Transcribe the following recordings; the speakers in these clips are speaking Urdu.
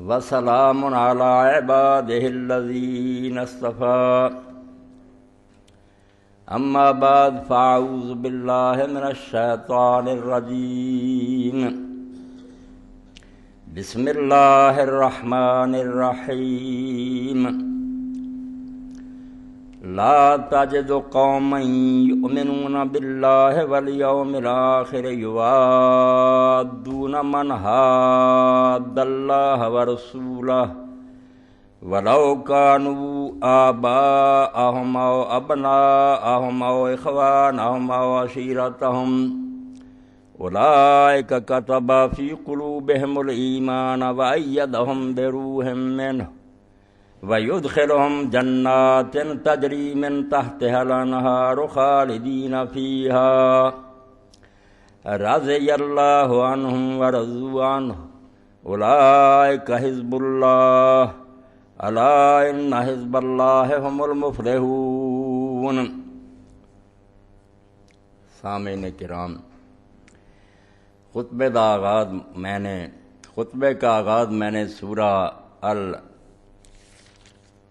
وسلام علی عبادہ الذین اصطفیٰ اما بعد فاعوذ باللہ من الشیطان الرجیم بسم اللہ الرحمن الرحیم لا تجد قوما یؤمنون باللہ والیوم الآخر یوادون من حاد اللہ ورسولہ ولو كانوا آباءهم أو أبناءهم أو إخوانهم أو عشيرتهم أولئك كتب في قلوبهم الإيمان وأيدهم بروح منه ويدخلهم جنات تجري من تحتها الأنهار خالدين فيها رضي الله عنهم ورضوا عنه أولئك حزب الله الا ان حزب اللہ هم المفلحون۔ سامعین کرام، خطبے کا آغاز میں نے سورہ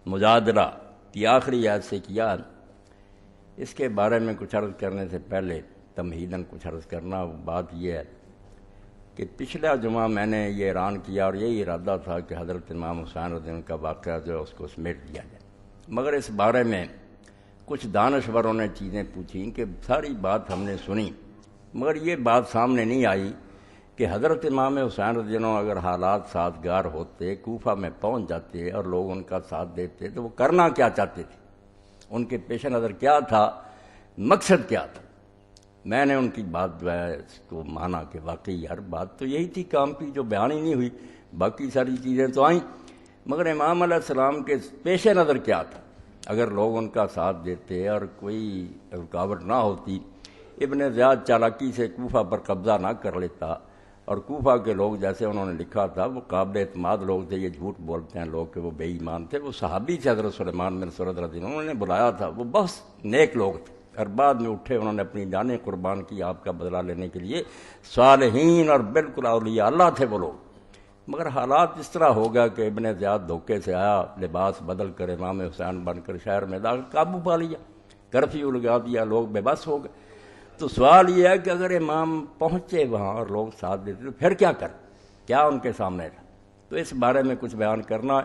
المجادلہ کی آخری آیت سے کیا۔ اس کے بارے میں کچھ عرض کرنے سے پہلے تمہیداً کچھ عرض کرنا، بات یہ ہے کہ پچھلا جمعہ میں نے یہ اعلان کیا اور یہی ارادہ تھا کہ حضرت امام حسین رضی اللہ عنہ کا واقعہ جو ہے اس کو سمیٹ دیا جائے، مگر اس بارے میں کچھ دانشوروں نے چیزیں پوچھیں کہ ساری بات ہم نے سنی، مگر یہ بات سامنے نہیں آئی کہ حضرت امام حسین رضی اللہ عنہ اگر حالات سازگار ہوتے، کوفہ میں پہنچ جاتے اور لوگ ان کا ساتھ دیتے تو وہ کرنا کیا چاہتے تھے، ان کے پیش نظر کیا تھا، مقصد کیا تھا۔ میں نے ان کی بات جو ہے اس کو مانا کہ واقعی ہر بات تو یہی تھی کام کی جو بیان ہی نہیں ہوئی، باقی ساری چیزیں تو آئیں، مگر امام علیہ السلام کے پیش نظر کیا تھا۔ اگر لوگ ان کا ساتھ دیتے اور کوئی رکاوٹ نہ ہوتی، ابن زیاد چالاکی سے کوفہ پر قبضہ نہ کر لیتا، اور کوفہ کے لوگ جیسے انہوں نے لکھا تھا وہ قابل اعتماد لوگ تھے، یہ جھوٹ بولتے ہیں لوگ کہ وہ بے ایمان تھے، وہ صحابی تھے حضرت سلیمان بن سرد رضی اللہ عنہ، انہوں نے بلایا تھا، وہ بہت نیک لوگ تھے، اور بعد میں اٹھے انہوں نے اپنی جانیں قربان کی آپ کا بدلہ لینے کے لیے، صالحین اور بالکل اولیاء اللہ تھے وہ لوگ، مگر حالات اس طرح ہو گیا کہ ابن زیاد دھوکے سے آیا، لباس بدل کر امام حسین بن کر شہر میں داخل، قابو پا لیا، کرفیو لگا دیا، لوگ بے بس ہو گئے۔ تو سوال یہ ہے کہ اگر امام پہنچے وہاں اور لوگ ساتھ دیتے تو پھر کیا کر، کیا ان کے سامنے تھا، تو اس بارے میں کچھ بیان کرنا ہے۔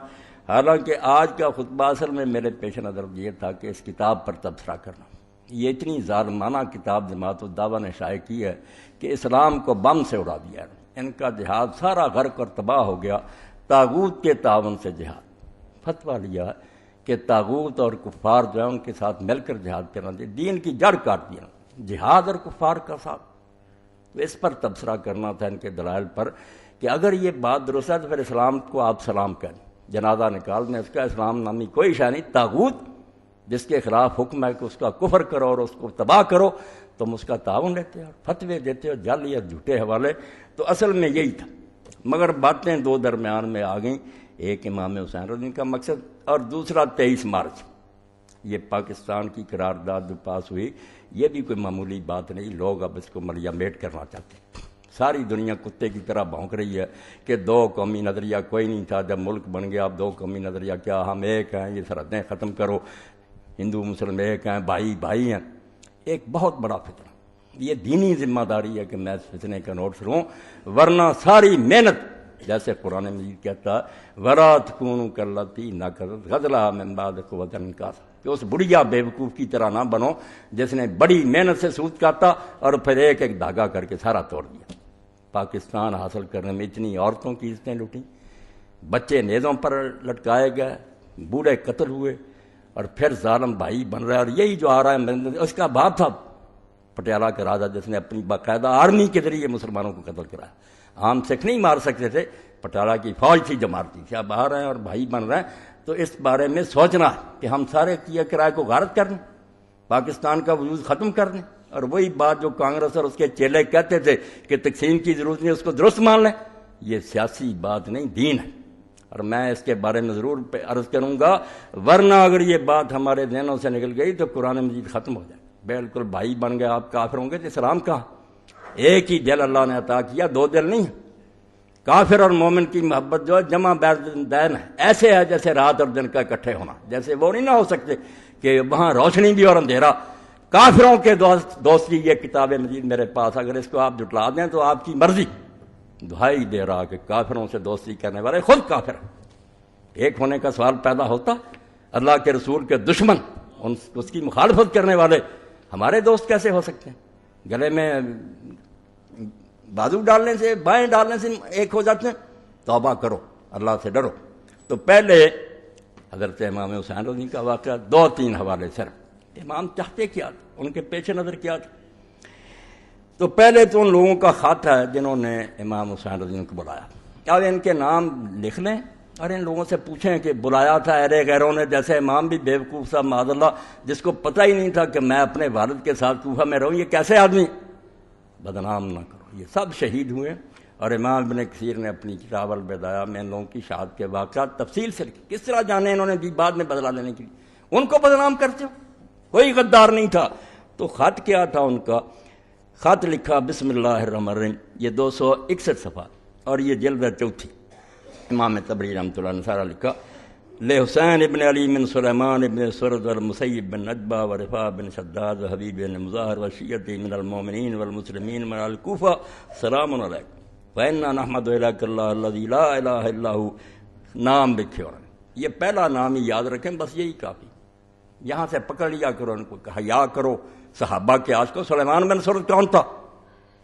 حالانکہ آج کا خطبہ اصل میں میرے پیش نظر یہ تھا کہ اس کتاب پر تبصرہ کرنا، یہ اتنی ظالمانہ کتاب جماعت الدعوہ نے شائع کی ہے کہ اسلام کو بم سے اڑا دیا ہے، ان کا جہاد سارا غرق اور تباہ ہو گیا، طاغوت کے تعاون سے جہاد، فتویٰ لیا کہ طاغوت اور کفار جو ہے ان کے ساتھ مل کر جہاد کرنا چاہیے، دین کی جڑ کاٹ دیا جہاد اور کفار کا ساتھ۔ تو اس پر تبصرہ کرنا تھا، ان کے دلائل پر، کہ اگر یہ بات درست ہے تو پھر اسلام کو آپ سلام کریں، جنازہ نکال دیں، اس کا اسلام نامی کوئی شے نہیں، طاغوت جس کے خلاف حکم ہے کہ اس کا کفر کرو اور اس کو تباہ کرو، تم اس کا تعاون لیتے ہو، فتوے دیتے ہو، جعلی اور جھوٹے حوالے، تو اصل میں یہی تھا، مگر باتیں دو درمیان میں آ گئیں، ایک امام حسین رضی کا مقصد اور دوسرا 23 مارچ یہ پاکستان کی قرارداد جو پاس ہوئی، یہ بھی کوئی معمولی بات نہیں، لوگ اب اس کو ملیا میٹ کرنا چاہتے ہیں، ساری دنیا کتے کی طرح بھونک رہی ہے کہ دو قومی نظریہ کوئی نہیں تھا، جب ملک بن گیا اب دو قومی نظریہ کیا، ہم ایک ہیں، یہ سرحدیں ختم کرو، ہندو مسلم ایک ہیں، بھائی بھائی ہیں، ایک بہت بڑا فتنہ، یہ دینی ذمہ داری ہے کہ میں اس فتنے کا نوٹس لوں، ورنہ ساری محنت جیسے قرآن مجید کہتا وَلَا تَكُونُوا كَالَّتِي نَقَضَتْ غَزْلَهَا مِن بَعْدِ قُوَّةٍ أَنْكَاثًا، کہ اس بڑھیا بیوقوف کی طرح نہ بنو جس نے بڑی محنت سے سود کاٹا اور پھر ایک ایک دھاگا کر کے سارا توڑ دیا۔ پاکستان حاصل کرنے میں اتنی عورتوں کی عزتیں لوٹیں، بچے نیزوں پر لٹکائے گئے، بوڑھے قتل ہوئے، اور پھر ظالم بھائی بن رہا ہے، اور یہی جو آ رہا ہے اس کا باپ تھا پٹیالہ کا راجا جس نے اپنی باقاعدہ آرمی کے ذریعے مسلمانوں کو قتل کرایا، عام سکھ نہیں مار سکتے تھے، پٹیالہ کی فوج تھی جو مارتی تھی، اب آ رہے ہیں اور بھائی بن رہے ہیں، تو اس بارے میں سوچنا ہے کہ ہم سارے کیے کرائے کو غارت کر دیں، پاکستان کا وجود ختم کر دیں، اور وہی بات جو کانگریس اور اس کے چیلے کہتے تھے کہ تقسیم کی ضرورت نہیں، اس کو درست مان لیں، یہ سیاسی بات نہیں، دین ہے، اور میں اس کے بارے میں ضرور عرض کروں گا، ورنہ اگر یہ بات ہمارے ذہنوں سے نکل گئی تو قرآن مجید ختم ہو جائے، بالکل بھائی بن گئے، آپ کافر ہوں گے تو اسلام کہاں؟ ایک ہی دل اللہ نے عطا کیا، دو دل نہیں، کافر اور مومن کی محبت جو ہے جمع دین ایسے ہے جیسے رات اور دن کا اکٹھے ہونا. جیسے وہ نہیں نہ ہو سکتے کہ وہاں روشنی بھی اور اندھیرا. کافروں کے دوستی یہ کتاب مجید میرے پاس، اگر اس کو آپ جٹلا دیں تو آپ کی مرضی. دہائی دے رہا کہ کافروں سے دوستی کرنے والے خود کافر ہیں. ایک ہونے کا سوال پیدا ہوتا، اللہ کے رسول کے دشمن، اس کی مخالفت کرنے والے ہمارے دوست کیسے ہو سکتے ہیں؟ گلے میں بازو ڈالنے سے، بائیں ڈالنے سے ایک ہو جاتے ہیں. توبہ کرو، اللہ سے ڈرو. تو پہلے حضرت امام حسین رضی کا واقعہ، 2-3 حوالے صرف. امام چاہتے کیا تھے، ان کے پیش نظر کیا تھا. تو پہلے تو ان لوگوں کا خط ہے جنہوں نے امام حسین رضی کو بلایا. اب ان کے نام لکھ لیں اور ان لوگوں سے پوچھیں کہ بلایا تھا ارے غیروں نے. جیسے امام بھی بیوقوف صاحب معاذ اللہ، جس کو پتہ ہی نہیں تھا کہ میں اپنے والد کے ساتھ کوفہ میں رہوں. یہ کیسے آدمی؟ بدنام نہ کرو. یہ سب شہید ہوئے. اور امام ابن کثیر نے اپنی کتاب البدایہ میں ان لوگوں کی شہادت کے واقعات تفصیل سے لکھی. کس طرح جانے انہوں نے بھی بعد میں بدلہ لینے کے لیے ان کو بدنام کرتے ہو. کوئی غدار نہیں تھا. تو خط کیا تھا ان کا؟ خط لکھا بسم اللہ الرحمن الرحیم. یہ 261 صفحہ اور یہ جلد 4. امام طبری رحمۃ اللہ نے سارا لکھا. لحسین ابن علی من سلیمان ابن سرد والمسیب بن نجبہ ورفاع بن شداد وحبیب بن مظاہر وشیعت من المؤمنین والمسلمین من الکوفہ سلام علیکم فإنا نحمد إليك اللہ الذی لا الہ الا ہو. نام لکھے. اور یہ پہلا نام ہی یاد رکھیں، بس یہی کافی. یہاں سے پکڑ لیا کرو ان کو، حیا کرو. صحابہ کے آج کو سلیمان بن سرد کون تھا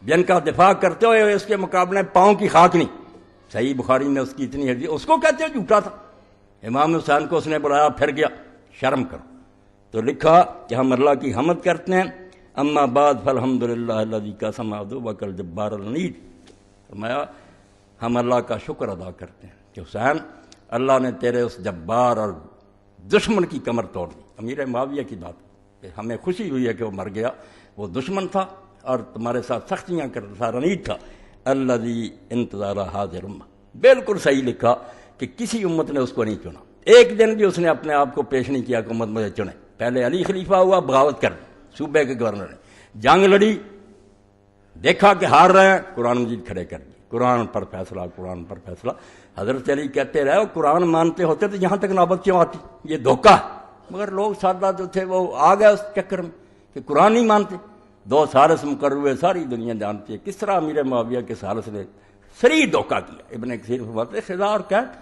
جن کا دفاع کرتے ہوئے اس کے مقابلے پاؤں کی خاک نہیں. صحیح بخاری میں اس کی اتنی حدیث، اس کو کہتے ہیں جھوٹا تھا. امام حسین کو اس نے بلایا، پھر گیا. شرم کرو. تو لکھا کہ ہم اللہ کی حمد کرتے ہیں. اما بعد فالحمدللہ الذی قسم عدوک الجبار العنید. فرمایا ہم اللہ کا شکر ادا کرتے ہیں کہ حسین، اللہ نے تیرے اس جبار اور دشمن کی کمر توڑ دی. امیر معاویہ کی بات کہ ہمیں خوشی ہوئی ہے کہ وہ مر گیا. وہ دشمن تھا اور تمہارے ساتھ سختیاں کرتا تھا، رنید تھا. الذی انتظار حاضر امہ. بالکل صحیح لکھا کہ کسی امت نے اس کو نہیں چنا. ایک دن بھی اس نے اپنے آپ کو پیش نہیں کیا کہ امت مجھے چنے. پہلے علی خلیفہ ہوا، بغاوت کر دی. صوبے کے گورنر نے جنگ لڑی، دیکھا کہ ہار رہے ہیں، قرآن مجید کھڑے کر دی. قرآن پر فیصلہ، قرآن پر فیصلہ. حضرت علی کہتے رہے قرآن مانتے ہوتے تو یہاں تک نوبت کیوں آتی؟ یہ دھوکہ ہے. مگر لوگ سادہ جو تھے وہ آ گئے اس چکر میں کہ قرآن نہیں مانتے. 2 سالس مقرر ہوئے، ساری دنیا جانتی ہے کس طرح امیر معاویہ کے سالس نے سری دھوکہ کیا. ابن کثیر فرماتے خدا اور قید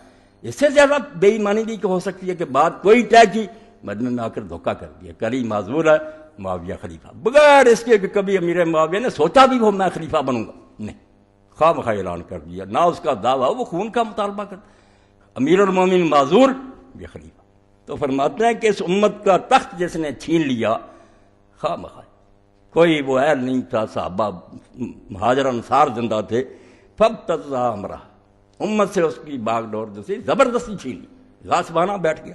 اس سے زیادہ بے ایمانی بھی ہو سکتی ہے کہ بات کوئی طے کی، مجمع میں آ کر دھوکہ کر دیا. کلی معذور ہے، معاویہ خلیفہ، بغیر اس کے کہ کبھی امیر معاویہ نے سوچا بھی وہ میں خلیفہ بنوں گا. نہیں، خواہ مخواہ اعلان کر دیا. نہ اس کا دعویٰ، وہ خون کا مطالبہ کرتا. امیر المومنین معذور، یہ خلیفہ. تو فرماتے ہیں کہ اس امت کا تخت جس نے چھین لیا، خواہ مخواہ کوئی وہ اہل نہیں تھا. صحابہ مہاجر انصار زندہ تھے. فابتزا امرہ، امت سے اس کی باغ ڈور جو سی زبردستی چھین لی. غاصبانہ بیٹھ گیا،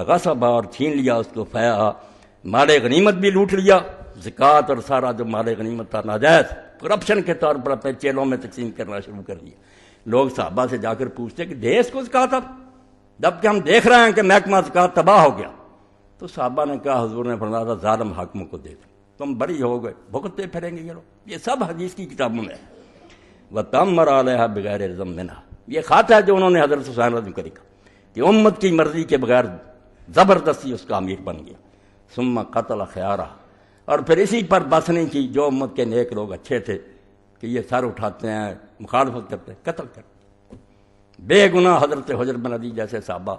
غصب اور چھین لیا اس کو. فیا مال غنیمت بھی لوٹ لیا، زکوٰۃ اور سارا جو مال غنیمت تھا ناجائز کرپشن کے طور پر اپنے چیلوں میں تقسیم کرنا شروع کر دیا. لوگ صحابہ سے جا کر پوچھتے کہ دے اس کو زکوٰۃ. اب جب کہ ہم دیکھ رہے ہیں کہ محکمہ زکوٰۃ تباہ ہو گیا. تو صحابہ نے کہا، حضور نے فرمایا تھا ظالم حاکموں کو دے دو، تم بری ہو گئے، بھگتتے پھریں گے یہ لوگ. یہ سب حدیث کی کتابوں میں ہے. وَتَمَّرَ عَلَيْهَا بِغَيْرِ رِضًا مِنْهَا. یہ خط ہے جو انہوں نے حضرت حسین رضی کو لکھا کہ امت کی مرضی کے بغیر زبردستی اس کا امیر بن گیا. ثم قتل خیارہ، اور پھر اسی پر بس نہیں کی. جو امت کے نیک لوگ اچھے تھے کہ یہ سر اٹھاتے ہیں، مخالفت کرتے ہیں، قتل کرتے. بے گناہ حضرت حجر بن علی جیسے صحابہ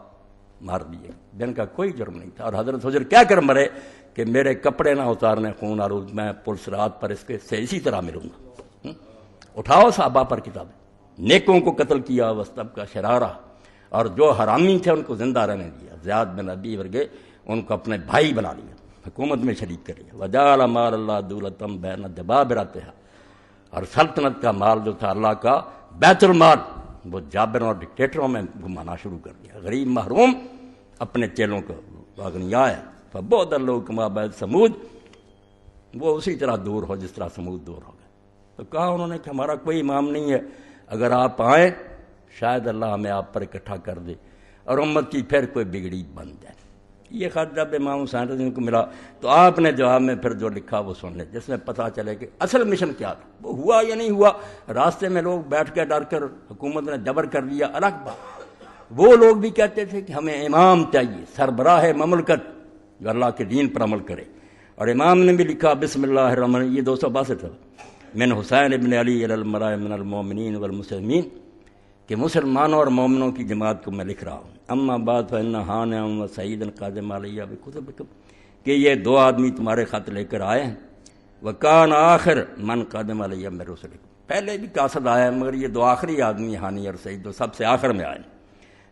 مار دیے جن کا کوئی جرم نہیں تھا. اور حضرت حجر کہہ کر مرے کہ میرے کپڑے نہ اتارنے خون آلود، میں پلس رات پر اس کے سے اسی طرح ملوں گا. اٹھاؤ صحابہ پر کتابیں. نیکوں کو قتل کیا، وسطب کا شرارہ، اور جو حرامی تھے ان کو زندہ رہنے دیا. زیاد بن ابی ورگے ان کو اپنے بھائی بنا لیا، حکومت میں شریک کر لیا. وجعل مال اللہ دولتم بین جبابرتہا، اور سلطنت کا مال جو تھا اللہ کا بیت المال وہ جابروں اور ڈکٹیٹروں میں گھمانا شروع کر دیا. غریب محروم اپنے چیلوں کو اغنیاء ہے. فبعدا لہم کما بعد ثمود، وہ اسی طرح دور ہو جس طرح سمود دور ہو گئے. تو کہا انہوں نے کہ ہمارا کوئی امام نہیں ہے، اگر آپ آئیں شاید اللہ ہمیں آپ پر اکٹھا کر دے اور امت کی پھر کوئی بگڑی بن جائے. یہ خط جب امام حسین رضی اللہ عنہ کو ملا تو آپ نے جواب میں پھر جو لکھا وہ سن لیں، جس میں پتہ چلے کہ اصل مشن کیا تھا، وہ ہوا یا نہیں ہوا۔ راستے میں لوگ بیٹھ کے ڈر کر حکومت نے جبر کر دیا، الگ بات۔ وہ لوگ بھی کہتے تھے کہ ہمیں امام چاہیے، سربراہ مملکت جو اللہ کے دین پر عمل کرے، اور امام نے بھی لکھا بسم اللہ الرحمن الرحیم، یہ 262 من حسین ابن علی علی المرائے من المؤمنین والمسلمین، کہ مسلمانوں اور مومنوں کی جماعت کو میں لکھ رہا ہوں۔ اما بعد فإن حانع و سعید قادم علیہ بکتبکم، کہ یہ دو آدمی تمہارے خط لے کر آئے ہیں، وکان آخر من قادم علیہ من رسلکم، پہلے بھی قاصد آیا ہے مگر یہ دو آخری آدمی حانی اور سعید جو سب سے آخر میں آئے ہیں۔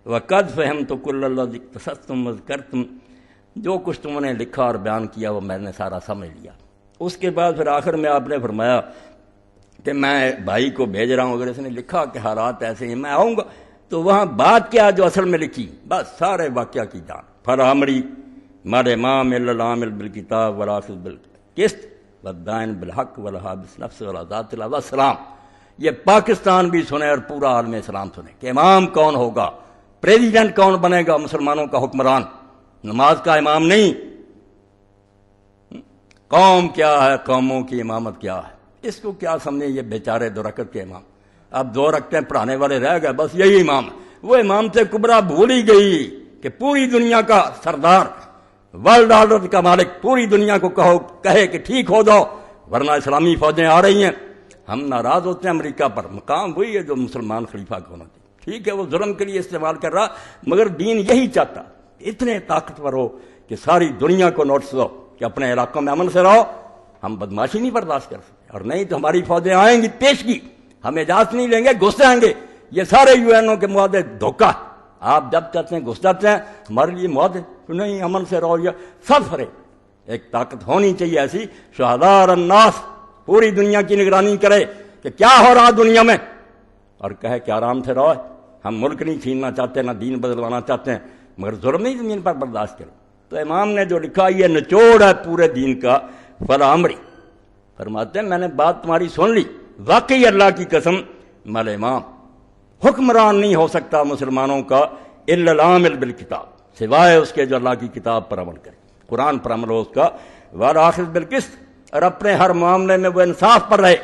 وقد فہمت کل الذی اقتصصتم وذکرتم، جو کچھ تم نے لکھا اور بیان کیا وہ میں نے سارا سمجھ لیا۔ اس کے بعد پھر آخر میں آپ نے فرمایا کہ میں بھائی کو بھیج رہا ہوں، اگر اس نے لکھا کہ حالات ایسے ہیں میں آؤں گا، تو وہاں بات کیا جو اصل میں لکھی، بس سارے واقعہ کی جان۔ فَالْأَمْرِ مَرْ امام العامل بالکتاب والآخذ بالقسط والدائن بالحق والحابس نفس والذات اللہ والسلام۔ یہ پاکستان بھی سنے اور پورا عالم اسلام سنے کہ امام کون ہوگا، پریزیڈنٹ کون بنے گا، مسلمانوں کا حکمران، نماز کا امام نہیں۔ قوم کیا ہے، قوموں کی امامت کیا ہے، اس کو کیا سمجھیں یہ بیچارے دو رکعت کے امام، اب 2 رکعتیں پڑھانے والے رہ گئے، بس یہی امام ہے۔ وہ امام سے کبریٰ بھول ہی گئی کہ پوری دنیا کا سردار، ورلڈ آرڈر کا مالک، پوری دنیا کو کہے کہ ٹھیک ہو جاؤ ورنہ اسلامی فوجیں آ رہی ہیں۔ ہم ناراض ہوتے ہیں امریکہ پر، مقام وہی ہے جو مسلمان خلیفہ کو ہونا چاہیے۔ ٹھیک ہے وہ ظلم کے لیے استعمال کر رہا، مگر دین یہی چاہتا اتنے طاقتور ہو کہ ساری دنیا کو نوٹس دو کہ اپنے علاقوں میں امن سے رہو، ہم بدماشی نہیں برداشت کر سکتے، اور نہیں تو ہماری فوجیں آئیں گی پیشگی، ہم اجازت نہیں لیں گے، گھس جائیں گے۔ یہ سارے یو این او کے معاہدے دھوکہ، آپ جب چاہتے ہیں گھس جاتے ہیں، ہمارے لیے معاہدے نہیں، امن سے رہو، یا سب فرے۔ ایک طاقت ہونی چاہیے ایسی، شہداء الناس، پوری دنیا کی نگرانی کرے کہ کیا ہو رہا دنیا میں، اور کہے کہ آرام سے رہو، ہم ملک نہیں چھیننا چاہتے، نہ دین بدلوانا چاہتے ہیں، مگر ظلم نہیں زمین پر برداشت کرو۔ تو امام نے جو لکھا یہ نچوڑ ہے پورے دین کا۔ فالامری، فرماتے ہیں میں نے بات تمہاری سن لی، واقعی اللہ کی قسم مل امام، حکمران نہیں ہو سکتا مسلمانوں کا الا العامل بالکتاب، سوائے اس کے جو اللہ کی کتاب پر عمل کرے، قرآن پر عمل ہو اس کا، والآخذ بالقسط، اور اپنے ہر معاملے میں وہ انصاف پر رہے،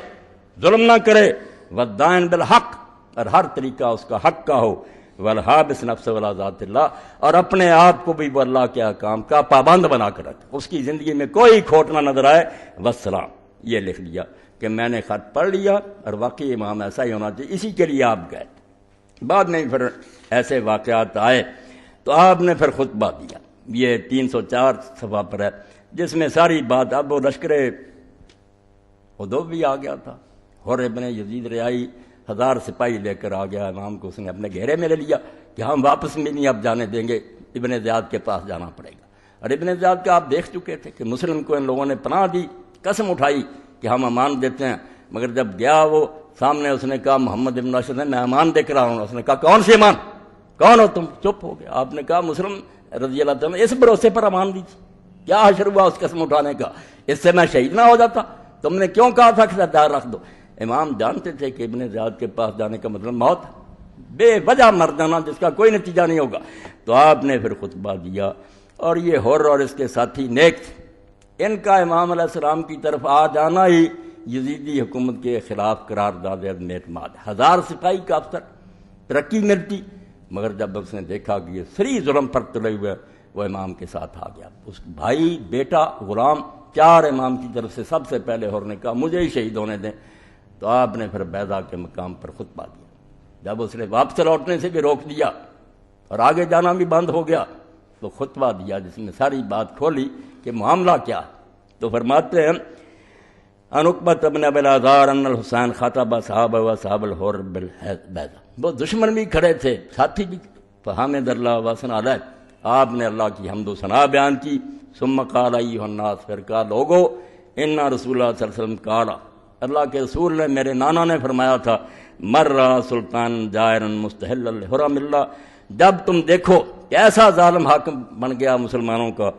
ظلم نہ کرے، والدائن بالحق، اور ہر طریقہ اس کا حق کا ہو، والحابس نفس ولا ذات اللہ، اور اپنے آپ کو بھی وہ اللہ کے احکام کا پابند بنا کر رکھے، اس کی زندگی میں کوئی کھوٹ نہ نظر آئے، والسلام۔ یہ لکھ لیا کہ میں نے خط پڑھ لیا اور واقعی امام ایسا ہی ہونا چاہیے، اسی کے لیے آپ گئے۔ بعد میں پھر ایسے واقعات آئے تو آپ نے پھر خطبہ دیا، یہ 304 صفحہ پر ہے، جس میں ساری بات، اب وہ لشکر بھی آ گیا تھا، حر ابن یزید ریائی 1000 سپاہی لے کر آ گیا امام کو، اس نے اپنے گھیرے میں لے لیا کہ ہم واپس بھی نہیں اب جانے دیں گے، ابن زیاد کے پاس جانا پڑے گا۔ اور ابن زیاد کا آپ دیکھ چکے تھے کہ مسلم کو ان لوگوں نے پناہ دی، قسم اٹھائی کہ ہم امان دیتے ہیں، مگر جب گیا وہ سامنے، اس نے کہا محمد ابن اشد نے میں امان دیکھ رہا ہوں، اس نے کہا کون سی امان، کون ہو تم، چپ ہو گیا۔ آپ نے کہا مسلم رضی اللہ تعالیٰ اس بھروسے پر امان دی تھی، کیا حشر ہوا اس قسم اٹھانے کا، اس سے میں شہید نہ ہو جاتا، تم نے کیوں کہا تھا کہ سردار رکھ دو۔ امام جانتے تھے کہ ابن زیاد کے پاس جانے کا مطلب موت، بے وجہ مر جانا جس کا کوئی نتیجہ نہیں ہوگا۔ تو آپ نے پھر خطبہ دیا، اور یہ حر اور اس کے ساتھی نیک تھے، ان کا امام علیہ السلام کی طرف آ جانا ہی یزیدی حکومت کے خلاف قرارداد عدم اعتماد، 1000 سپاہی کا افسر، ترقی ملتی، مگر جب اس نے دیکھا کہ یہ سری ظلم پر تلے ہوئے، وہ امام کے ساتھ آ گیا، اس بھائی، بیٹا، غلام، 4 امام کی طرف سے سب سے پہلے حر نے کہا مجھے ہی شہید ہونے دیں۔ تو آپ نے پھر بیضا کے مقام پر خطبہ دیا، جب اس نے واپس لوٹنے سے بھی روک دیا اور آگے جانا بھی بند ہو گیا، تو خطبہ دیا جس میں ساری بات کھولی کہ معاملہ کیا۔ تو فرماتے ہیں ان عقبۃ بن ابی العذار ان الحسین خطب صحابہ و صحاب الحر بالبیضا، وہ دشمن بھی کھڑے تھے، ساتھی بھی، فحمد اللہ وثنا علیہ، آپ نے اللہ کی حمد و ثنا بیان کی، ثم قال ایھا الناس، پھر کہا لوگو ان رسول اللہ صلی اللہ علیہ وسلم قال، اللہ کے رسول نے، میرے نانا نے فرمایا تھا، مر سلطان جائرا مستحل الحرم اللہ، جب تم دیکھو کہ ایسا ظالم حاکم بن گیا مسلمانوں کا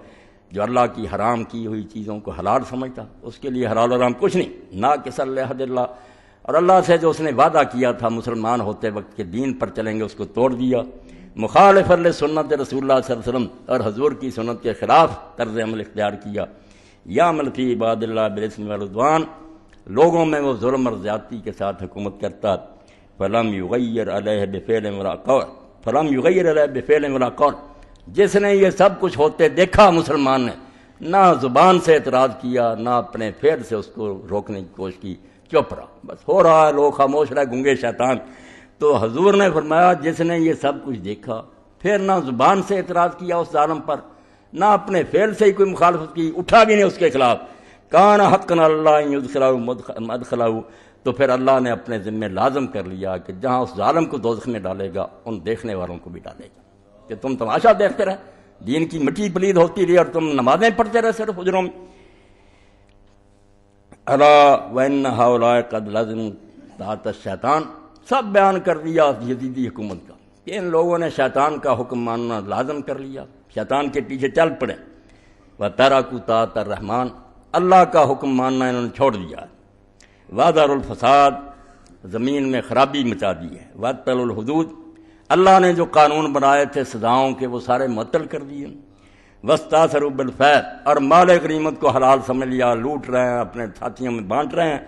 جو اللہ کی حرام کی ہوئی چیزوں کو حلال سمجھتا، اس کے لیے حلال حرام کچھ نہیں، ناقص لعہد اللہ، اور اللہ سے جو اس نے وعدہ کیا تھا مسلمان ہوتے وقت کے دین پر چلیں گے اس کو توڑ دیا، مخالف سنت رسول اللہ صلی اللہ علیہ وسلم اور حضور کی سنت کے خلاف طرز عمل اختیار کیا، یعمل فی عباد اللہ بالاسم والعدوان، لوگوں میں وہ ظلم اور زیادتی کے ساتھ حکومت کرتا، فلم یغیر علیہ بفعل ولا قول، فلم یغیر علیہ بفعل ولا قول، جس نے یہ سب کچھ ہوتے دیکھا مسلمان نے نہ زبان سے اعتراض کیا نہ اپنے فعل سے اس کو روکنے کی کوشش کی، چپ رہا، بس ہو رہا ہے، لوگ خاموش رہے، گنگے شیطان۔ تو حضور نے فرمایا جس نے یہ سب کچھ دیکھا پھر نہ زبان سے اعتراض کیا اس ظالم پر نہ اپنے فعل سے ہی کوئی مخالفت کی، اٹھا بھی نہیں اس کے خلاف، کان حقا اللہ یدخلہ مدخلہ، تو پھر اللہ نے اپنے ذمہ لازم کر لیا کہ جہاں اس ظالم کو دوزخ میں ڈالے گا ان دیکھنے والوں کو بھی ڈالے گا، کہ تم تماشا دیکھتے رہے، دین کی مٹی پلید ہوتی رہی اور تم نمازیں پڑھتے رہے صرف حجروں میں۔ الا وان ہؤلاء قد لزموا طاعت الشیطان، سب بیان کر دیا یزیدی حکومت کا کہ ان لوگوں نے شیطان کا حکم ماننا لازم کر لیا، شیطان کے پیچھے چل پڑے، وترکوا طاعت الرحمن، اللہ کا حکم ماننا انہوں نے چھوڑ دیا، وَأَظْهَرُوا الْفَسَادَ، زمین میں خرابی مچا دی ہے، وَأَبْطَلُوا الْحُدُودَ، اللہ نے جو قانون بنائے تھے سزاؤں کے وہ سارے معطل کر دیے، وَاسْتَأْثَرُوا بِالْفَیْءِ، اور مال غنیمت کو حلال سمجھ لیا، لوٹ رہے ہیں، اپنے ساتھیوں میں بانٹ رہے ہیں،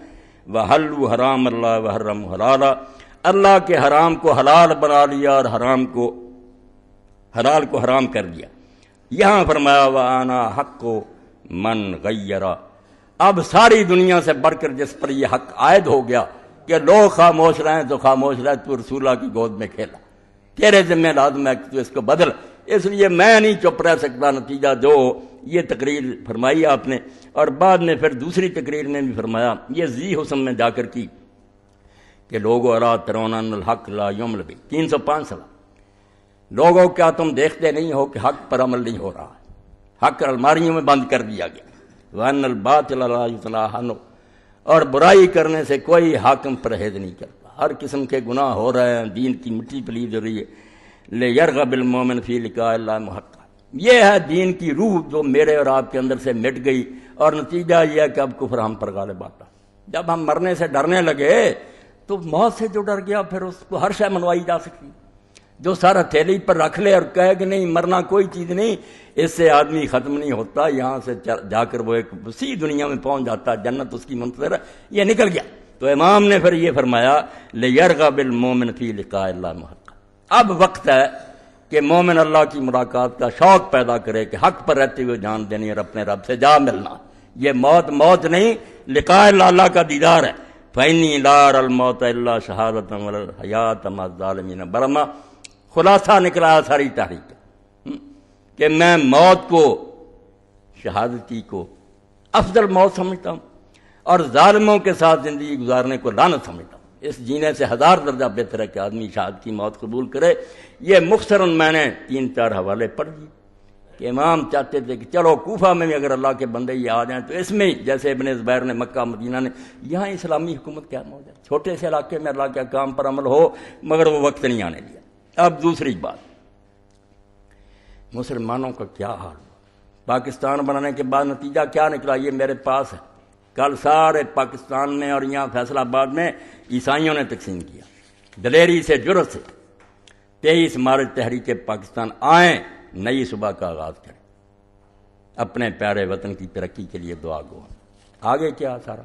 وَحَلُّوا حرام اللہ وَحَرَّمُوا حلالا، اللہ کے حرام کو حلال بنا لیا اور حلال کو حرام کر دیا۔ یہاں فرمایا وَأَنَا حَقُّ مَنْ غَيَّرَ، اب ساری دنیا سے بڑھ کر جس پر یہ حق عائد ہو گیا کہ لوگ خاموش رہیں تو خاموش رہے، تو رسول اللہ کی گود میں کھیلا، تیرے ذمہ لازم ہے کہ تو اس کو بدل، اس لیے میں نہیں چپ رہ سکتا۔ نتیجہ جو یہ تقریر فرمائی آپ نے، اور بعد میں پھر دوسری تقریر میں بھی فرمایا، یہ ذی حسن میں جا کر کی کہ لوگو الا ترون ان الحق لا یعمل بہ، 305 صفحہ، لوگوں کیا تم دیکھتے نہیں ہو کہ حق پر عمل نہیں ہو رہا ہے، حق الماریوں میں بند کر دیا گیا، وَأَنَّ الْبَاطِلَ لَا يُطْلَعُ عَنْهُ، اور برائی کرنے سے کوئی حاکم پرہیز نہیں کرتا، ہر قسم کے گناہ ہو رہے ہیں، دین کی مٹی پلید ہو رہی ہے، لِيَرْغَبِ الْمُؤْمِنُ فِي لِقَاءِ اللَّهِ مُحَقًّا، یہ ہے دین کی روح جو میرے اور آپ کے اندر سے مٹ گئی، اور نتیجہ یہ ہے کہ اب کفر ہم پر غالب آتا۔ جب ہم مرنے سے ڈرنے لگے تو موت سے جو ڈر گیا پھر اس کو ہر شے منوائی جا سکتی، جو سارا تھیلی پر رکھ لے اور کہے کہ نہیں مرنا کوئی چیز نہیں، اس سے آدمی ختم نہیں ہوتا، یہاں سے جا کر وہ ایک وسیع دنیا میں پہنچ جاتا ہے، جنت اس کی منتظر ہے، یہ نکل گیا۔ تو امام نے پھر یہ فرمایا لِيَرْغَبِ الْمُؤْمِنُ فِي لِقَاءِ اللَّهِ مُحَقًّا، اب وقت ہے کہ مومن اللہ کی ملاقات کا شوق پیدا کرے کہ حق پر رہتے ہوئے جان دینی اور اپنے رب سے جا ملنا، یہ موت نہیں، لقاء اللہ کا دیدار ہے۔ فَإِنِّي لَا أَرَى الْمَوْتَ إِلَّا شَهَادَةً وَلَا الْحَيَاةَ مَعَ الظَّالِمِينَ برما، خلاصہ نکلا ساری تحریک کہ میں موت کو، شہادتی کو افضل موت سمجھتا ہوں اور ظالموں کے ساتھ زندگی گزارنے کو لعنت سمجھتا ہوں، اس جینے سے 1000 درجہ بہتر ہے کہ آدمی شہادت کی موت قبول کرے۔ یہ مختصراً میں نے 3-4 حوالے پڑھ دیے کہ امام چاہتے تھے کہ چلو کوفہ میں بھی اگر اللہ کے بندے یہ آ جائیں تو اس میں جیسے ابن زبیر نے مکہ مدینہ نے، یہاں اسلامی حکومت کیا موجود ہے، چھوٹے سے علاقے میں اللہ کے کام پر عمل ہو، مگر وہ وقت نہیں آنے دیا۔ اب دوسری بات، مسلمانوں کا کیا حال ہوا، پاکستان بنانے کے بعد نتیجہ کیا نکلا، یہ میرے پاس ہے، کل سارے پاکستان میں اور یہاں فیصل آباد میں عیسائیوں نے تقسیم کیا، دلیری سے، جرأت سے۔ 23 مارچ تحریک پاکستان آئیں، نئی صبح کا آغاز کریں، اپنے پیارے وطن کی ترقی کے لیے دعا گو۔ آگے کیا سارا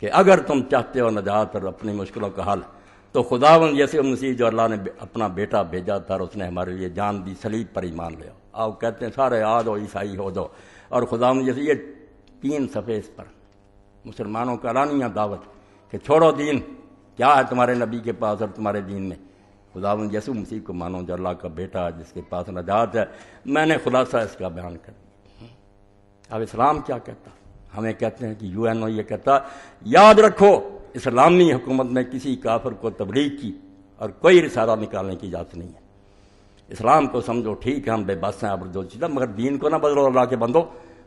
کہ اگر تم چاہتے ہو نجات اور اپنی مشکلوں کا حل تو خداوند جیسے مسیح جو اللہ نے اپنا بیٹا بھیجا تھا اور اس نے ہمارے لیے جان دی، صلیب پر ایمان لے آؤ، کہتے ہیں سارے آ جاؤ عیسائی ہو جاؤ، اور خداوند جیسے یہ 3 صفحے اس پر مسلمانوں کا اعلانیہ دعوت کہ چھوڑو دین، کیا ہے تمہارے نبی کے پاس اور تمہارے دین میں، خداوند یسوع مسیح کو مانو جو اللہ کا بیٹا ہے جس کے پاس نجات ہے۔ میں نے خلاصہ اس کا بیان کر دیا۔ اب اسلام کیا کہتا، ہمیں کہتے ہیں کہ UNO یہ کہتا، یاد رکھو اسلامی حکومت میں کسی کافر کو تبلیغ کی اور کوئی رسالہ نکالنے کی اجازت نہیں ہے۔ اسلام کو سمجھو ٹھیک ہے ہم بے بس ہیں اب جو چیزیں، مگر دین کو نہ بدلو، اللہ کے بندو،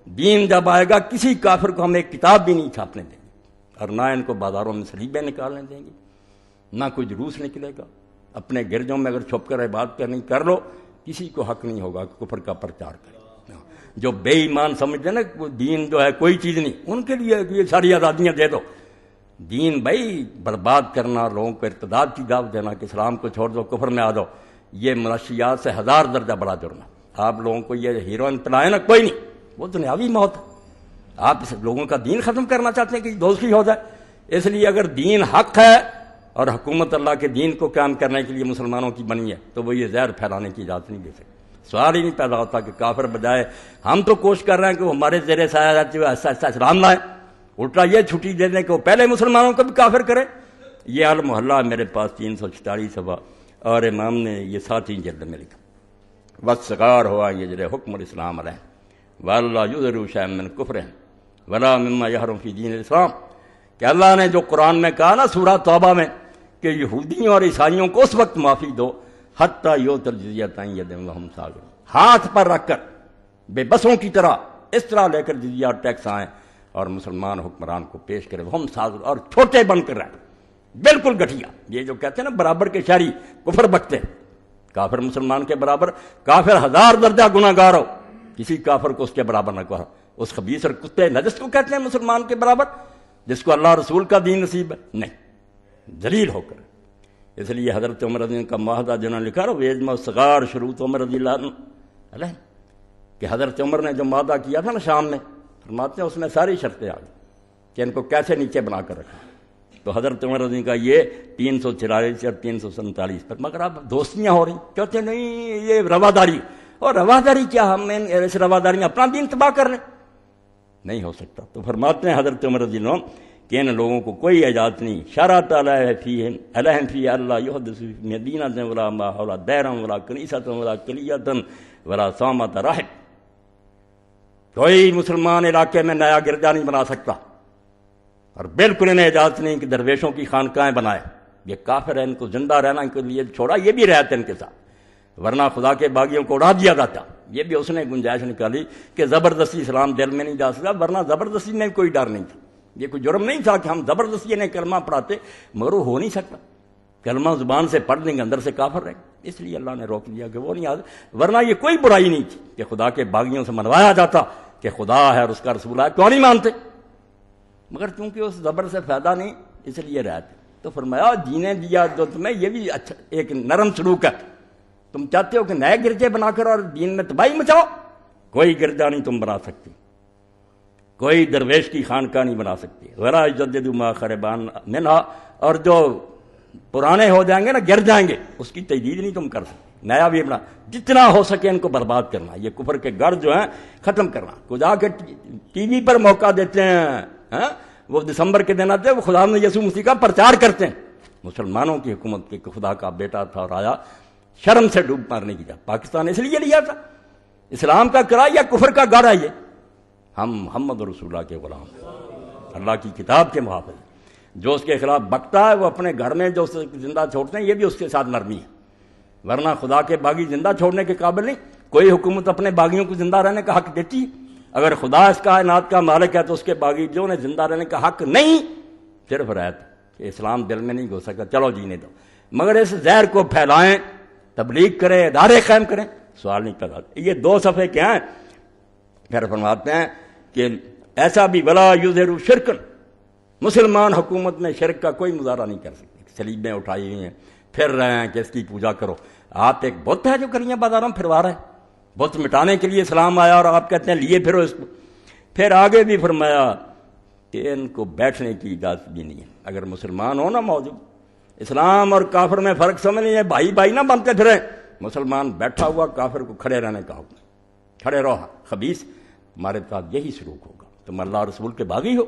دین جب آئے گا کسی کافر کو ہم ایک کتاب بھی نہیں چھاپنے دیں گے اور نہ ان کو بازاروں میں صلیبیں نکالنے دیں گے، نہ کوئی جلوس نکلے گا، اپنے گرجوں میں اگر چھپ کر عبادت کرنی کر لو، کسی کو حق نہیں ہوگا کہ کفر کا پرچار کرے۔ جو بے ایمان سمجھتے ہیں نا دین جو ہے کوئی چیز نہیں، ان کے لیے یہ ساری آزادیاں دے دو، دین بھائی برباد کرنا، لوگوں کو ارتداد کی دعوت دینا کہ اسلام کو چھوڑ دو کفر میں آ جاؤ، یہ منشیات سے 1000 درجہ بڑا جرم ہے۔ آپ لوگوں کو یہ ہیروئن پلائے نا، کوئی نہیں، وہ دنیاوی موت ہے۔ آپ اس لوگوں کا دین ختم کرنا چاہتے ہیں کہ دوستی ہو جائے۔ اس لیے اگر دین حق ہے اور حکومت اللہ کے دین کو قائم کرنے کے لیے مسلمانوں کی بنی ہے تو وہ یہ زہر پھیلانے کی اجازت نہیں دے سکتے۔ سوال ہی نہیں پیدا ہوتا کہ کافر بجائے ہم تو کوشش کر رہے ہیں کہ وہ ہمارے زیر سایہ رہتے ہوئے ایسا ایسا اسلام لائیں، الٹا یہ چھٹی دے دیں کہ وہ پہلے مسلمانوں کو بھی کافر کرے۔ یہ المحلہ میرے پاس 346 صفحہ اور امام نے یہ 7 جلد میں لکھا۔ والصغار ہوا یجری حکم الاسلام علیہ واللہ یظہر شیئا من کفر ولا مما یحرم فی دین الاسلام، کہ اللہ نے جو قرآن میں کہا نا سورہ توبہ میں کہ یہودیوں اور عیسائیوں کو اس وقت معافی دو حتیٰ یؤتوا الجزیۃ عن ید وہم صاغرون، ہاتھ پر رکھ کر بے بسوں کی طرح اس طرح لے کر جزیہ اور ٹیکس آئیں اور مسلمان حکمران کو پیش کرے وہم صاغرون، اور چھوٹے بن کر رہیں، بالکل گٹھیا۔ یہ جو کہتے ہیں نا برابر کے شہری کفر بکتے ہیں، کافر مسلمان کے برابر، کافر 1000 درجہ گناہ گار ہو کسی کافر کو اس کے برابر نہ کرو۔ اس خبیث اور کتے نجس کو کہتے ہیں مسلمان کے برابر جس کو اللہ رسول کا دین نصیب ہے؟ نہیں، ذلیل ہو کر۔ اس لیے حضرت عمر رضی اللہ عنہ کا معاہدہ جنہوں نے لکھا رہا ویجمع الصغار شروط عمر رضی اللہ عنہ کہ حضرت عمر نے جو معاہدہ کیا تھا نا شام میں، فرماتے ہیں اس میں ساری شرطیں آ گئی کہ ان کو کیسے نیچے بنا کر رکھا۔ تو حضرت عمر رضی کا یہ 344 اور 347 پر، مگر اب دوستیاں ہو رہی، کہتے نہیں یہ رواداری، اور رواداری کیا، ہم اس رواداری میں اپنا دین تباہ کر رہے ہیں، نہیں ہو سکتا۔ تو فرماتے ہیں حضرت عمر رضی اللہ عنہ کہ ان لوگوں کو کوئی اجازت نہیں، شرط علیہم فی اللہ یحدث مدینہ ولا ما حول دیرا ولا کنیسۃ ولا کلیۃ ولا صامت راہب، کوئی مسلمان علاقے میں نیا گرجا نہیں بنا سکتا، اور بالکل انہیں اجازت نہیں کہ درویشوں کی خانقاہیں بنائے۔ یہ کافر ہے، ان کو زندہ رہنا ان کے لیے چھوڑا، یہ بھی رہتے ان کے ساتھ، ورنہ خدا کے باغیوں کو اڑا دیا جاتا۔ یہ بھی اس نے گنجائش نکالی کہ زبردستی اسلام دل میں نہیں جا سکتا، ورنہ زبردستی میں کوئی ڈر نہیں تھا، یہ کوئی جرم نہیں تھا کہ ہم زبردستی انہیں کلمہ پڑھاتے، مگر وہ ہو نہیں سکتا، کلمہ زبان سے پڑھ دیں گے اندر سے کافر رہے گا، اس لیے اللہ نے روک دیا کہ وہ نہیں آتے، ورنہ یہ کوئی برائی نہیں تھی کہ خدا کے باغیوں سے منوایا جاتا کہ خدا ہے اور اس کا رسول ہے، کیوں نہیں مانتے؟ مگر چونکہ اس زبر سے فائدہ نہیں اس لیے رہتے۔ تو فرمایا جینے دیا جو تمہیں، یہ بھی اچھا ایک نرم سلوک ہے۔ تم چاہتے ہو کہ نئے گرجے بنا کر اور دین میں تباہی مچاؤ، کوئی گرجا نہیں تم بنا سکتی، کوئی درویش کی خانقاہ نہیں بنا سکتی۔ ولا یجددوا ما خربان منہا، اور جو پرانے ہو جائیں گے نا، گر جائیں گے، اس کی تجدید نہیں تم کر سکتے، نیا بھی بنا، جتنا ہو سکے ان کو برباد کرنا، یہ کفر کے گھر جو ہیں ختم کرنا۔ خدا کے ٹی وی پر موقع دیتے ہیں، وہ دسمبر کے دن آتے ہیں، وہ خدا نے یسوع مسیح کا پرچار کرتے ہیں، مسلمانوں کی حکومت کے خدا کا بیٹا تھا اور آیا شرم سے ڈوب مارنے کی جا۔ پاکستان اس لیے لیا تھا، اسلام کا کرا یا کفر کا گڑھ ہے یہ؟ ہم محمد رسول اللہ کے غلام ہیں، اللہ کی کتاب کے محافظ ہیں۔ جو اس کے خلاف بکتا ہے وہ اپنے گھر میں جو زندہ چھوڑتے ہیں، یہ بھی اس کے ساتھ نرمی ہے، ورنہ خدا کے باغی زندہ چھوڑنے کے قابل نہیں۔ کوئی حکومت اپنے باغیوں کو زندہ رہنے کا حق دیتی ہے؟ اگر خدا اس کائنات کا مالک ہے تو اس کے باغی جو نے زندہ رہنے کا حق نہیں، صرف رہتا کہ اسلام دل میں نہیں گھس سکتا، چلو جینے دو، مگر اس زہر کو پھیلائیں، تبلیغ کریں، ادارے قائم کریں، سوال نہیں پیدا ہوتا۔ یہ 2 صفحے کیا ہیں؟ پھر فرماتے ہیں کہ ایسا بھی ولا یظہر شرکن، مسلمان حکومت میں شرک کا کوئی مظاہرہ نہیں کر سکتے، سلیبیں اٹھائی ہوئی ہیں، پھر رہے ہیں کہ اس کی پوجا کرو۔ آپ ایک بت ہے جو کلیاں بازاروں میں پھروا رہے ہیں، بت مٹانے کے لیے اسلام آیا اور آپ کہتے ہیں لیے پھرو اس کو۔ پھر آگے بھی فرمایا کہ ان کو بیٹھنے کی اجازت بھی نہیں ہے، اگر مسلمان ہو نا موجود، اسلام اور کافر میں فرق سمجھ لیجیے، بھائی بھائی نہ بنتے پھریں، مسلمان بیٹھا ہوا، کافر کو کھڑے رہنے کا حکم، کھڑے رہو، خبیث ہمارے ساتھ یہی سلوک ہوگا، تم اللہ رسول کے باغی ہو۔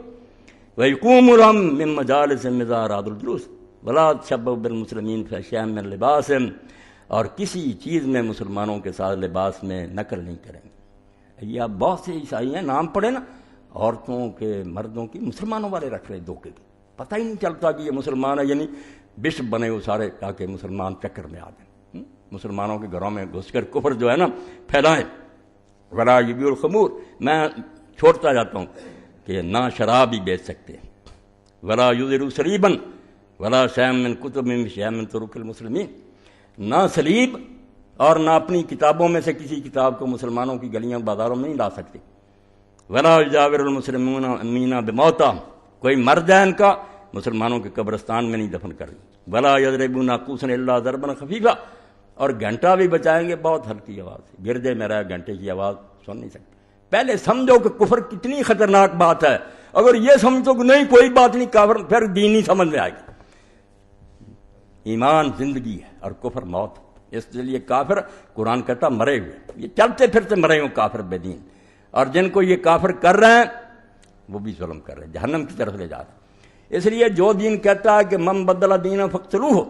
وَيَقُومُ لَهُم مِّن مَّجَالِسِهِمْ إِذَا أَرَادُوا الْجُلُوسَ وَلَا تَشَبَّهُوا بِالْمُسْلِمِينَ فِي شَيْءٍ مِّن لِبَاسِهِمْ، اور کسی چیز میں مسلمانوں کے ساتھ لباس میں نقل نہیں کریں گے۔ یہ آپ بہت سے عیسائی ہیں، نام پڑھے نا، عورتوں کے مردوں کی مسلمانوں والے رکھ رہے دھوکے کے، پتہ ہی نہیں چلتا کہ یہ مسلمان ہے، یعنی بشپ بنے وہ سارے تاکہ مسلمان چکر میں آ جائیں، مسلمانوں کے گھروں میں گھس کر کفر جو ہے نا پھیلائیں۔ ولا یبیع الخمور، میں چھوڑتا جاتا ہوں کہ نہ شراب ہی بیچ سکتے، ولا یظہر صلیبا ولا شیئا من کتب من شیئا من طرق المسلمین، نہ سلیب اور نہ اپنی کتابوں میں سے کسی کتاب کو مسلمانوں کی گلیاں بازاروں میں نہیں لا سکتے۔ ولا یجاور المسلمون امین بموتا، کوئی مر جائے ان کا مسلمانوں کے قبرستان میں نہیں دفن کریں۔ ولا یضربون ناقوسا الا ضربا خفیفا، اور گھنٹہ بھی بچائیں گے بہت ہلکی آواز سے، گردے میں رہ گھنٹے کی آواز سن نہیں سکتے۔ پہلے سمجھو کہ کفر کتنی خطرناک بات ہے، اگر یہ سمجھو کہ نہیں کوئی بات نہیں کافر، پھر دین نہیں سمجھ میں آئے گی۔ ایمان زندگی ہے اور کفر موت، اس لیے کافر قرآن کہتا مرے ہوئے، یہ چلتے پھرتے مرے ہوئے کافر بے دین، اور جن کو یہ کافر کر رہے ہیں وہ بھی ظلم کر رہے ہیں، جہنم کی طرف لے جا رہے ہیں۔ اس لیے جو دین کہتا ہے کہ من بدلا دین فقتلوہ،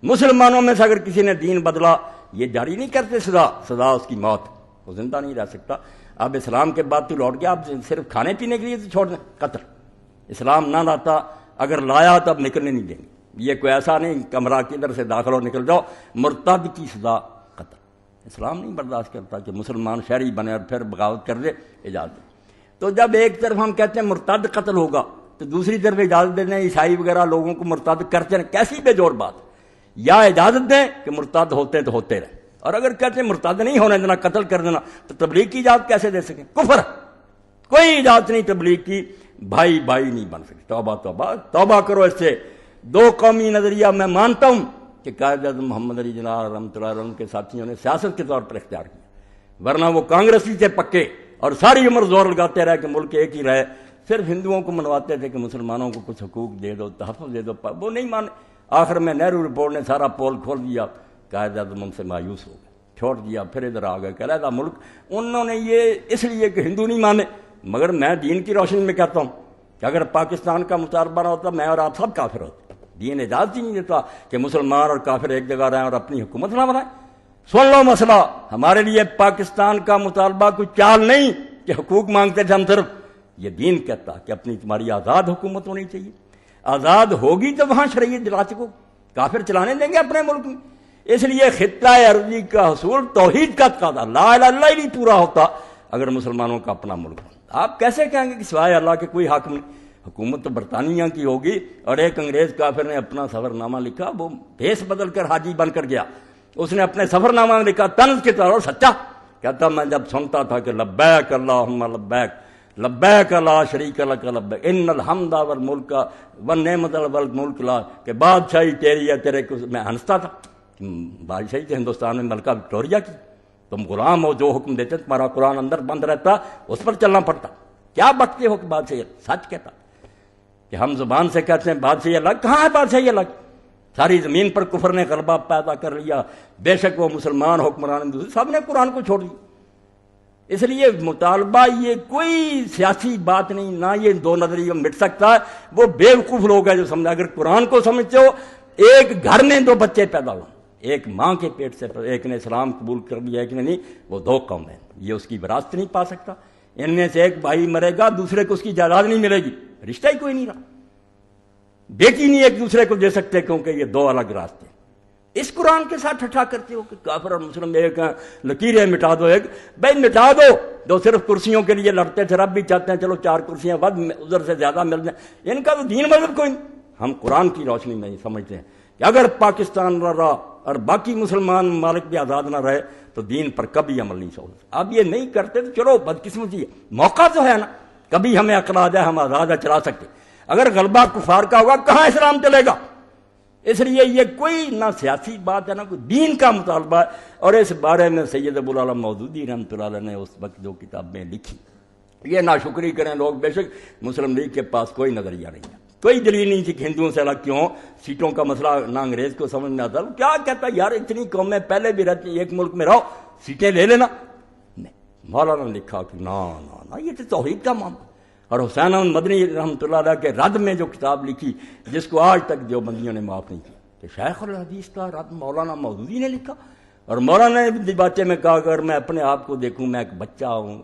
مسلمانوں میں سے اگر کسی نے دین بدلا، یہ جاری نہیں کرتے سزا اس کی موت، وہ زندہ نہیں رہ سکتا۔ اب اسلام کے بعد تو لوٹ گیا، اب صرف کھانے پینے کے لیے تو چھوڑ دیں قتل، اسلام نہ لاتا، اگر لایا تو اب نکلنے نہیں دیں گے۔ یہ کوئی ایسا نہیں کمرہ کے ادھر سے داخل ہو نکل جاؤ، مرتد کی سزا قتل۔ اسلام نہیں برداشت کرتا کہ مسلمان شہری بنے اور پھر بغاوت کر دے، اجازت۔ تو جب ایک طرف ہم کہتے ہیں مرتد قتل ہوگا تو دوسری طرف اجازت دیتے ہیں عیسائی وغیرہ لوگوں کو مرتد کرتے ہیں، کیسی بے جوڑ بات ہے۔ یا اجازت دیں کہ مرتد ہوتے ہیں تو ہوتے رہیں، اور اگر کہتے ہیں مرتد نہیں ہونے دینا قتل کر دینا تو تبلیغ کی اجازت کیسے دے سکیں؟ کفر، کوئی اجازت نہیں تبلیغ کی، بھائی نہیں بن سکتے۔ توبہ توبہ توبہ کرو اس سے۔ دو قومی نظریہ میں مانتا ہوں کہ قائد اعظم محمد علی جناح رحمۃ اللہ علیہ کے ساتھیوں نے سیاست کے طور پر اختیار کیا، ورنہ وہ کانگریسی تھے پکے اور ساری عمر زور لگاتے رہے کہ ملک ایک ہی رہے، صرف ہندوؤں کو منواتے تھے کہ مسلمانوں کو کچھ حقوق دے دو، تحفظ دے دو، وہ نہیں مانے۔ آخر میں نہرو رپورٹ نے سارا پول کھول دیا، قائد اعظم ان سے مایوس ہو گئے، چھوڑ دیا، پھر ادھر آ گئے کہ علیحدہ ملک۔ انہوں نے یہ اس لیے کہ ہندو نہیں مانے، مگر میں دین کی روشنی میں کہتا ہوں کہ اگر پاکستان کا مطالبہ نہ ہوتا میں اور آپ سب کافر ہوتے۔ دین اجازت ہی نہیں دیتا کہ مسلمان اور کافر ایک جگہ رہیں اور اپنی حکومت نہ بنائیں۔ سن لو مسئلہ، ہمارے لیے پاکستان کا مطالبہ کوئی چال نہیں کہ حقوق مانگتے تھے ہم صرف، یہ دین کہتا کہ اپنی تمہاری آزاد حکومت ہونی چاہیے، آزاد ہوگی تو وہاں شریعت دلا سکو، کافر چلانے دیں گے اپنے ملک میں۔ اس لیے خطہ عربی کا حصول توحید کا تقاضا، لا الہ الا اللہ ہی نہیں پورا ہوتا اگر مسلمانوں کا اپنا ملک ہو۔ آپ کیسے کہیں گے کہ سوائے اللہ کے کوئی حاکم نہیں؟ حکومت تو برطانیہ کی ہوگی، اور ایک انگریز کافر نے اپنا سفر نامہ لکھا، وہ بھیس بدل کر حاجی بن کر گیا، اس نے اپنے سفر نامہ میں لکھا طنز کے طور، اور سچا کہتا میں جب سنتا تھا کہ لبیک اللہم لبیک لبیک لا شریک لک لبیک ان الحمد والملک والنعمت والملک لا، کہ بادشاہی تیری ہے، تیرے کو میں ہنستا تھا۔ بادشاہی تھے ہندوستان میں ملکہ وکٹوریہ کی، تم غلام ہو، جو حکم دیتے تمہارا قرآن اندر بند رہتا، اس پر چلنا پڑتا۔ کیا بکتے ہو کہ بادشاہی سچ کہتا کہ ہم زبان سے کہتے ہیں بادشاہی الگ، کہاں ہے بادشاہی الگ؟ ساری زمین پر کفر نے غلبہ پیدا کر لیا، بے شک وہ مسلمان حکمران دوسرے سب نے قرآن کو چھوڑ دیا۔ اس لیے مطالبہ یہ کوئی سیاسی بات نہیں، نہ یہ دو نظریہ مٹ سکتا ہے۔ وہ بے وقوف لوگ ہیں جو سمجھا، اگر قرآن کو سمجھتے ہو، ایک گھر میں دو بچے پیدا ہو، ایک ماں کے پیٹ سے، ایک نے اسلام قبول کر لیا ایک نے نہیں، وہ دو قوم ہیں، یہ اس کی وراثت نہیں پا سکتا۔ ان میں سے ایک بھائی مرے گا، دوسرے کو اس کی جائیداد نہیں ملے گی، رشتہ ہی کوئی نہیں رہا، بیٹی نہیں ایک دوسرے کو دے سکتے، کیونکہ یہ دو الگ راستے ہیں۔ اس قرآن کے ساتھ ٹھٹھا کرتے ہو کہ کافر اور مسلم ایک ہیں، لکیریں مٹا دو، ایک بھائی مٹا دو، جو صرف کرسیوں کے لیے لڑتے تھے، رب بھی چاہتے ہیں چلو 4 کرسیاں ود ادھر سے زیادہ مل جائیں، ان کا تو دین مذہب کوئی نہیں۔ ہم قرآن کی روشنی میں سمجھتے ہیں کہ اگر پاکستان نہ رہا اور باقی مسلمان ممالک بھی آزاد نہ رہے تو دین پر کبھی عمل نہیں ہو سکتا۔ اب یہ نہیں کرتے تو چلو بدقسمتی ہے، موقع تو ہے نا، کبھی ہمیں عقل آ جائے ہم آزاد چلا سکتے۔ اگر غلبہ کفار کا ہوگا کہاں اسلام چلے گا؟ اس لیے یہ کوئی نہ سیاسی بات ہے نہ کوئی دین کا مطالبہ ہے۔ اور اس بارے میں سید ابو العلا مودودی رحمۃ اللہ علیہ نے اس وقت جو کتابیں لکھی، یہ ناشکری کریں لوگ، بے شک مسلم لیگ کے پاس کوئی نظریہ نہیں ہے، کوئی دلیل نہیں تھی کہ ہندوؤں سے الگ کیوں، سیٹوں کا مسئلہ نہ انگریز کو سمجھ میں آتا، کیا کہتا یار اتنی قومیں پہلے بھی رہتی، ایک ملک میں رہو، سیٹیں لے لینا۔ نہیں، مولانا نے لکھا کہ نا یہ تو توحید کا معاملہ۔ اور حسین احمد مدنی رحمۃ اللہ علیہ کے رد میں جو کتاب لکھی، جس کو آج تک دیوبندیوں نے معاف نہیں کیا، کہ شیخ الحدیث کا رد مولانا مودودی نے لکھا۔ اور مولانا نے باتیں میں کہا اگر میں اپنے آپ کو دیکھوں میں ایک بچہ ہوں،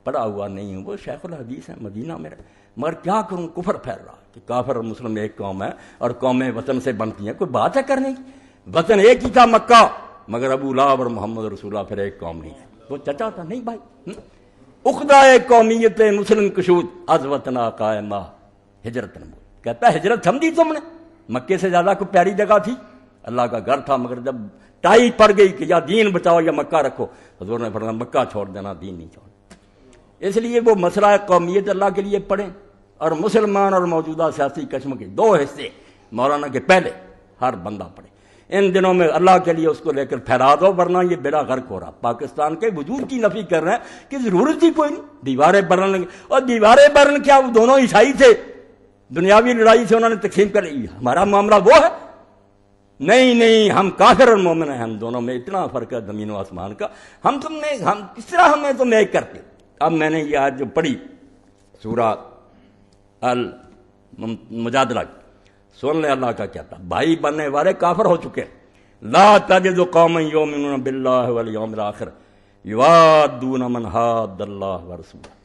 پڑھا ہوا نہیں ہوں، وہ شیخ الحدیث ہے مدینہ میں، مگر کیا کروں، کفر پھیل رہا کہ کافر اور مسلم ایک قوم ہے اور قومیں وطن سے بنتی ہیں، کوئی بات ہے کرنے کی؟ وطن ایک ہی تھا مکہ، مگر ابو لہب اور محمد رسول اللہ پھر ایک قوم نہیں ہے۔ وہ چچا تھا نہیں بھائی، اخدائے قومیت مسلم کشود از وطنا قائمہ ہجرت نمود، کہتا ہے ہجرت سمجھی تم نے؟ مکے سے زیادہ کوئی پیاری جگہ تھی؟ اللہ کا گھر تھا، مگر جب ٹائی پڑ گئی کہ یا دین بچاؤ یا مکہ رکھو، حضور نے فرمایا مکہ چھوڑ دینا، دین نہیں چھوڑ۔ اس لیے وہ مسئلہ قومیت اللہ کے لیے پڑھیں، اور مسلمان اور موجودہ سیاسی کشمکش 2 حصے مولانا کے پہلے ہر بندہ پڑھے۔ ان دنوں میں اللہ کے لیے اس کو لے کر پھیلا دو، ورنہ یہ بیڑا غرق ہو رہا۔ پاکستان کے وجود کی نفی کر رہے ہیں کہ ضرورت ہی کوئی نہیں دیواریں برن لگی، اور دیواریں برن کیا وہ دونوں عیسائی تھے، دنیاوی لڑائی سے انہوں نے تقسیم کر لی، ہمارا معاملہ وہ ہے؟ نہیں، ہم کافر اور مومن ہیں، ہم دونوں میں اتنا فرق ہے زمین و آسمان کا، ہم کس طرح ہمیں تم ایک کرتے۔ اب میں نے یہ آیت جو پڑھی سورہ المجادلہ، سن لے اللہ کا کیا تھا، بھائی بننے والے کافر ہو چکے، لا تجد قوما یؤمنون باللہ والیوم الآخر یوادون من حاد اللہ ورسولہ۔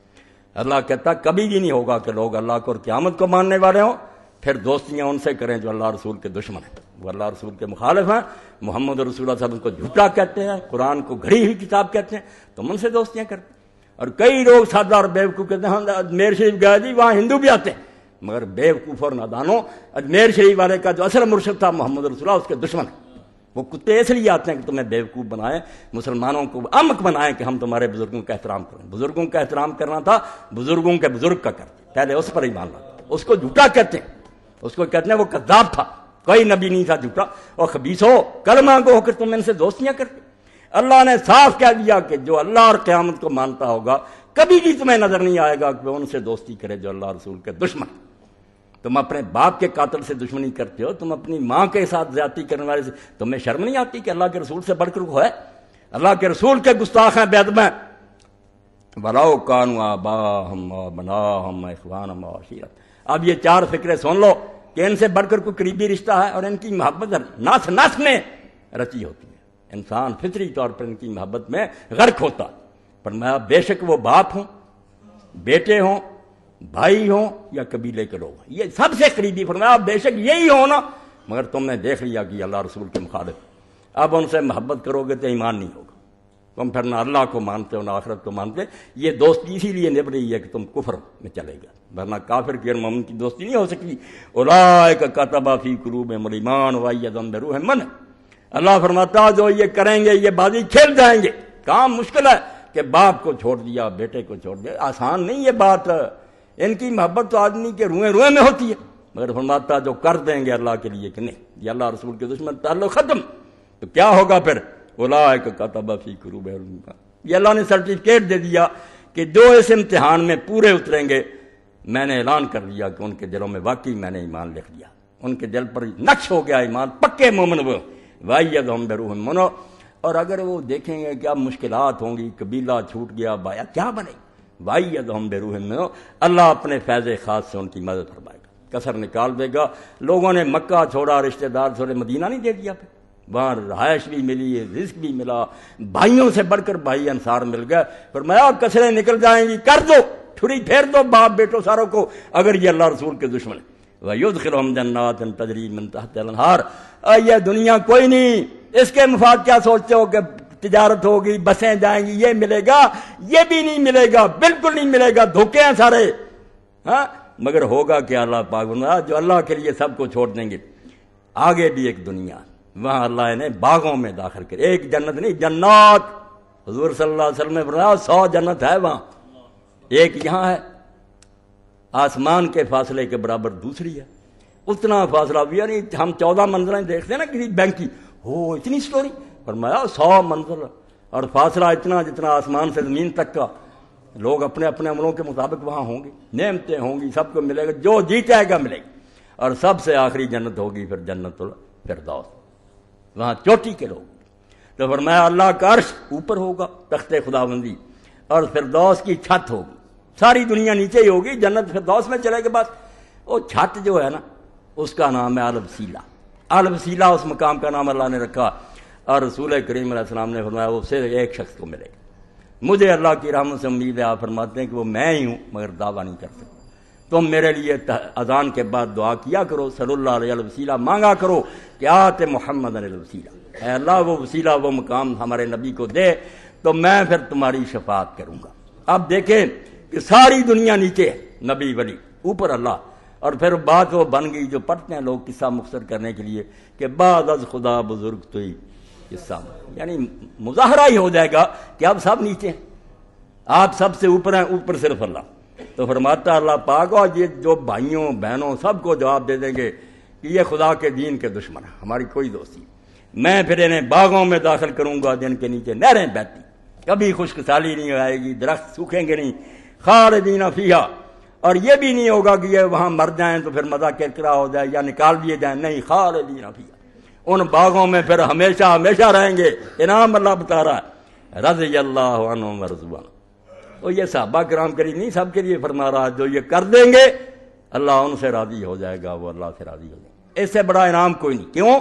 اللہ کہتا کبھی بھی نہیں ہوگا کہ لوگ اللہ کو اور قیامت کو ماننے والے ہوں پھر دوستیاں ان سے کریں جو اللہ رسول کے دشمن ہیں، وہ اللہ رسول کے مخالف ہیں، محمد رسول اللہ صلی اللہ علیہ وسلم کو جھوٹا کہتے ہیں، قرآن کو گھڑی ہوئی کتاب کہتے ہیں، تم ان سے دوستیاں کرتے ہیں۔ اور کئی لوگ سادہ اور بیوقوف کہتے ہیں ہم اجمیر شریف گئے جی وہاں ہندو بھی آتے ہیں، مگر بیوقوف اور نادانوں اجمیر شریف والے کا جو اصل مرشد تھا محمد رسول اللہ اس کے دشمن ہیں۔ وہ کتے اس لیے آتے ہیں کہ تمہیں بیوقوف بنائیں، مسلمانوں کو احمق بنائیں کہ ہم تمہارے بزرگوں کا احترام کریں۔ بزرگوں کا احترام کرنا تھا بزرگوں کے بزرگ کا کرتے، پہلے اس پر ایمان لاتے، اس کو جھوٹا کہتے ہیں، اس کو کہتے ہیں وہ کذاب تھا، کوئی نبی نہیں تھا جھوٹا، اور خبیثو کلمہ گو ہو کر تم ان سے دوستیاں کرتے۔ اللہ نے صاف کہہ دیا کہ جو اللہ اور قیامت کو مانتا ہوگا کبھی بھی تمہیں نظر نہیں آئے گا کہ وہ ان سے دوستی کرے جو اللہ رسول کے دشمن۔ تم اپنے باپ کے قاتل سے دشمنی کرتے ہو، تم اپنی ماں کے ساتھ زیادتی کرنے والے سے، تمہیں شرم نہیں آتی کہ اللہ کے رسول سے بڑھ کر وہ ہے؟ اللہ کے رسول کے گستاخ ہیں بے ادب ہیں۔ وَلَوْ كَانُوا آبَاءَهُمْ وَأَبْنَاءَهُمْ وَإِخْوَانَهُمْ وَعَشِيرَتَهُمْ۔ اب یہ چار فکریں سن لو کہ ان سے بڑھ کر کوئی قریبی رشتہ ہے، اور ان کی محبت نس میں رچی ہوتی ہے، انسان فطری طور پر ان کی محبت میں غرق ہوتا۔ فرمایا بے شک وہ باپ ہوں، بیٹے ہوں، بھائی ہوں یا قبیلے کے لوگ، یہ سب سے قریبی، فرمایا بے شک یہی ہو نا، مگر تم نے دیکھ لیا کہ اللہ رسول کے مخالف، اب ان سے محبت کرو گے تو ایمان نہیں ہوگا، تم پھر نہ اللہ کو مانتے ہو نہ آخرت کو مانتے۔ یہ دوستی اسی لیے نبھ رہی ہے کہ تم کفر میں چلے گا، ورنہ کافر کی اور مومن کی دوستی نہیں ہو سکتی۔ اولئک کتب فی قلوبہم الایمان وایدہم بروح منہ۔ اللہ فرماتا جو یہ کریں گے یہ بازی کھیل جائیں گے۔ کام مشکل ہے کہ باپ کو چھوڑ دیا، بیٹے کو چھوڑ دیا، آسان نہیں یہ بات، ان کی محبت تو آدمی کے روئیں میں ہوتی ہے، مگر فرماتا جو کر دیں گے اللہ کے لیے کہ نہیں، یہ اللہ رسول کے دشمن، تعلق ختم۔ تو کیا ہوگا پھر؟ اولئک کتب فی قلوبہم الایمان، یہ اللہ نے سرٹیفکیٹ دے دیا کہ جو اس امتحان میں پورے اتریں گے، میں نے اعلان کر دیا کہ ان کے دلوں میں واقعی میں نے ایمان لکھ دیا، ان کے دل پر نقش ہو گیا ایمان، پکے مومن وہ وایدہم بروح منہ۔ اور اگر وہ دیکھیں گے کہ اب مشکلات ہوں گی، قبیلہ چھوٹ گیا، بایا کیا بنے گا، وایدہم بروح منہ، اللہ اپنے فیض خاص سے ان کی مدد فرمائے گا، کسر نکال دے گا۔ لوگوں نے مکہ چھوڑا، رشتہ دار چھوڑے، مدینہ نہیں دے دیا، پھر وہاں رہائش بھی ملی، رزق بھی ملا، بھائیوں سے بڑھ کر بھائی انصار مل گئے۔ فرمایا کسریں نکل جائیں گی، کر دو، چھری پھیر دو باپ بیٹوں ساروں کو اگر یہ اللہ رسول کے دشمن ہے۔ وَيُدْخِلُهُمْ جَنَّاتٍ تَجْرِي مِن تَحْتِهَا الْأَنْهَارُ۔ یہ دنیا کوئی نہیں، اس کے مفاد کیا سوچتے ہو کہ تجارت ہوگی، بسیں جائیں گی، یہ ملے گا، یہ بھی نہیں ملے گا، بالکل نہیں ملے گا، دھوکے ہیں سارے، ہاں۔ مگر ہوگا کہ اللہ پاک جو اللہ کے لیے سب کو چھوڑ دیں گے۔ آگے بھی ایک دنیا، وہاں اللہ نے باغوں میں داخل کر، ایک جنت نہیں، جنات، حضور صلی اللہ علیہ وسلم نے فرمایا 100 جنت ہے وہاں، ایک یہاں ہے، آسمان کے فاصلے کے برابر دوسری ہے، اتنا فاصلہ بھی، یعنی ہم 14 منزلیں دیکھتے ہیں نا کسی بینک کی، ہو اتنی سٹوری، فرمایا 100 منزل، اور فاصلہ اتنا جتنا آسمان سے زمین تک کا۔ لوگ اپنے اپنے عملوں کے مطابق وہاں ہوں گے، نعمتیں ہوں گی، سب کو ملے گا، جو جی چاہے گا ملے گا۔ اور سب سے آخری جنت ہوگی پھر جنت الفردوس، وہاں چوٹی کے لوگ۔ تو فرمایا اللہ کا عرش اوپر ہوگا، تخت خداوندی، اور فردوس کی چھت ہوگی، ساری دنیا نیچے ہی ہوگی، جنت فردوس میں چلے گا بس۔ وہ چھت جو ہے نا اس کا نام ہے الوسیلہ، الوسیلہ اس مقام کا نام اللہ نے رکھا، اور رسول کریم علیہ السلام نے فرمایا وہ صرف ایک شخص کو ملے گا۔ مجھے اللہ کی رحمت سے امید ہے، آپ فرماتے ہیں کہ وہ میں ہی ہوں، مگر دعویٰ نہیں کر سکتا۔ تم میرے لیے اذان کے بعد دعا کیا کرو، صلی اللہ علیہ الوسیلہ مانگا کرو کہ آت محمد الوسیلہ، اے اللہ وہ وسیلہ، وہ مقام ہمارے نبی کو دے تو میں پھر تمہاری شفاعت کروں گا۔ اب دیکھیں کہ ساری دنیا نیچے ہے، نبی ولی اوپر اللہ، اور پھر بات وہ بن گئی جو پڑھتے ہیں لوگ قصہ مختصر کرنے کے لیے کہ بعد از خدا بزرگ تو ہی قصہ، یعنی مظاہرہ ہی ہو جائے گا کہ اب سب نیچے ہیں، آپ سب سے اوپر ہیں، اوپر صرف اللہ۔ تو فرماتا اللہ پاک، اور یہ جو بھائیوں بہنوں سب کو جواب دے دیں گے کہ یہ خدا کے دین کے دشمن ہیں، ہماری کوئی دوستی، میں پھر انہیں باغوں میں داخل کروں گا جن کے نیچے نہریں بہتی، کبھی خشک سالی نہیں آئے گی، درخت سوکھیں گے نہیں، خالدین فیہا، اور یہ بھی نہیں ہوگا کہ یہ وہاں مر جائیں تو پھر مزہ کرکرا ہو جائے یا نکال دیے جائیں، نہیں، خالدین فیہا، ان باغوں میں پھر ہمیشہ ہمیشہ رہیں گے۔ انعام اللہ بتا رہا ہے، رضی اللہ عنہم ورضوا عنہ۔ تو یہ صحابہ کرام کے لیے نہیں، سب کے لیے فرما رہا ہے، جو یہ کر دیں گے اللہ ان سے راضی ہو جائے گا، وہ اللہ سے راضی ہو جائے گا۔ اس سے بڑا انعام کوئی نہیں۔ کیوں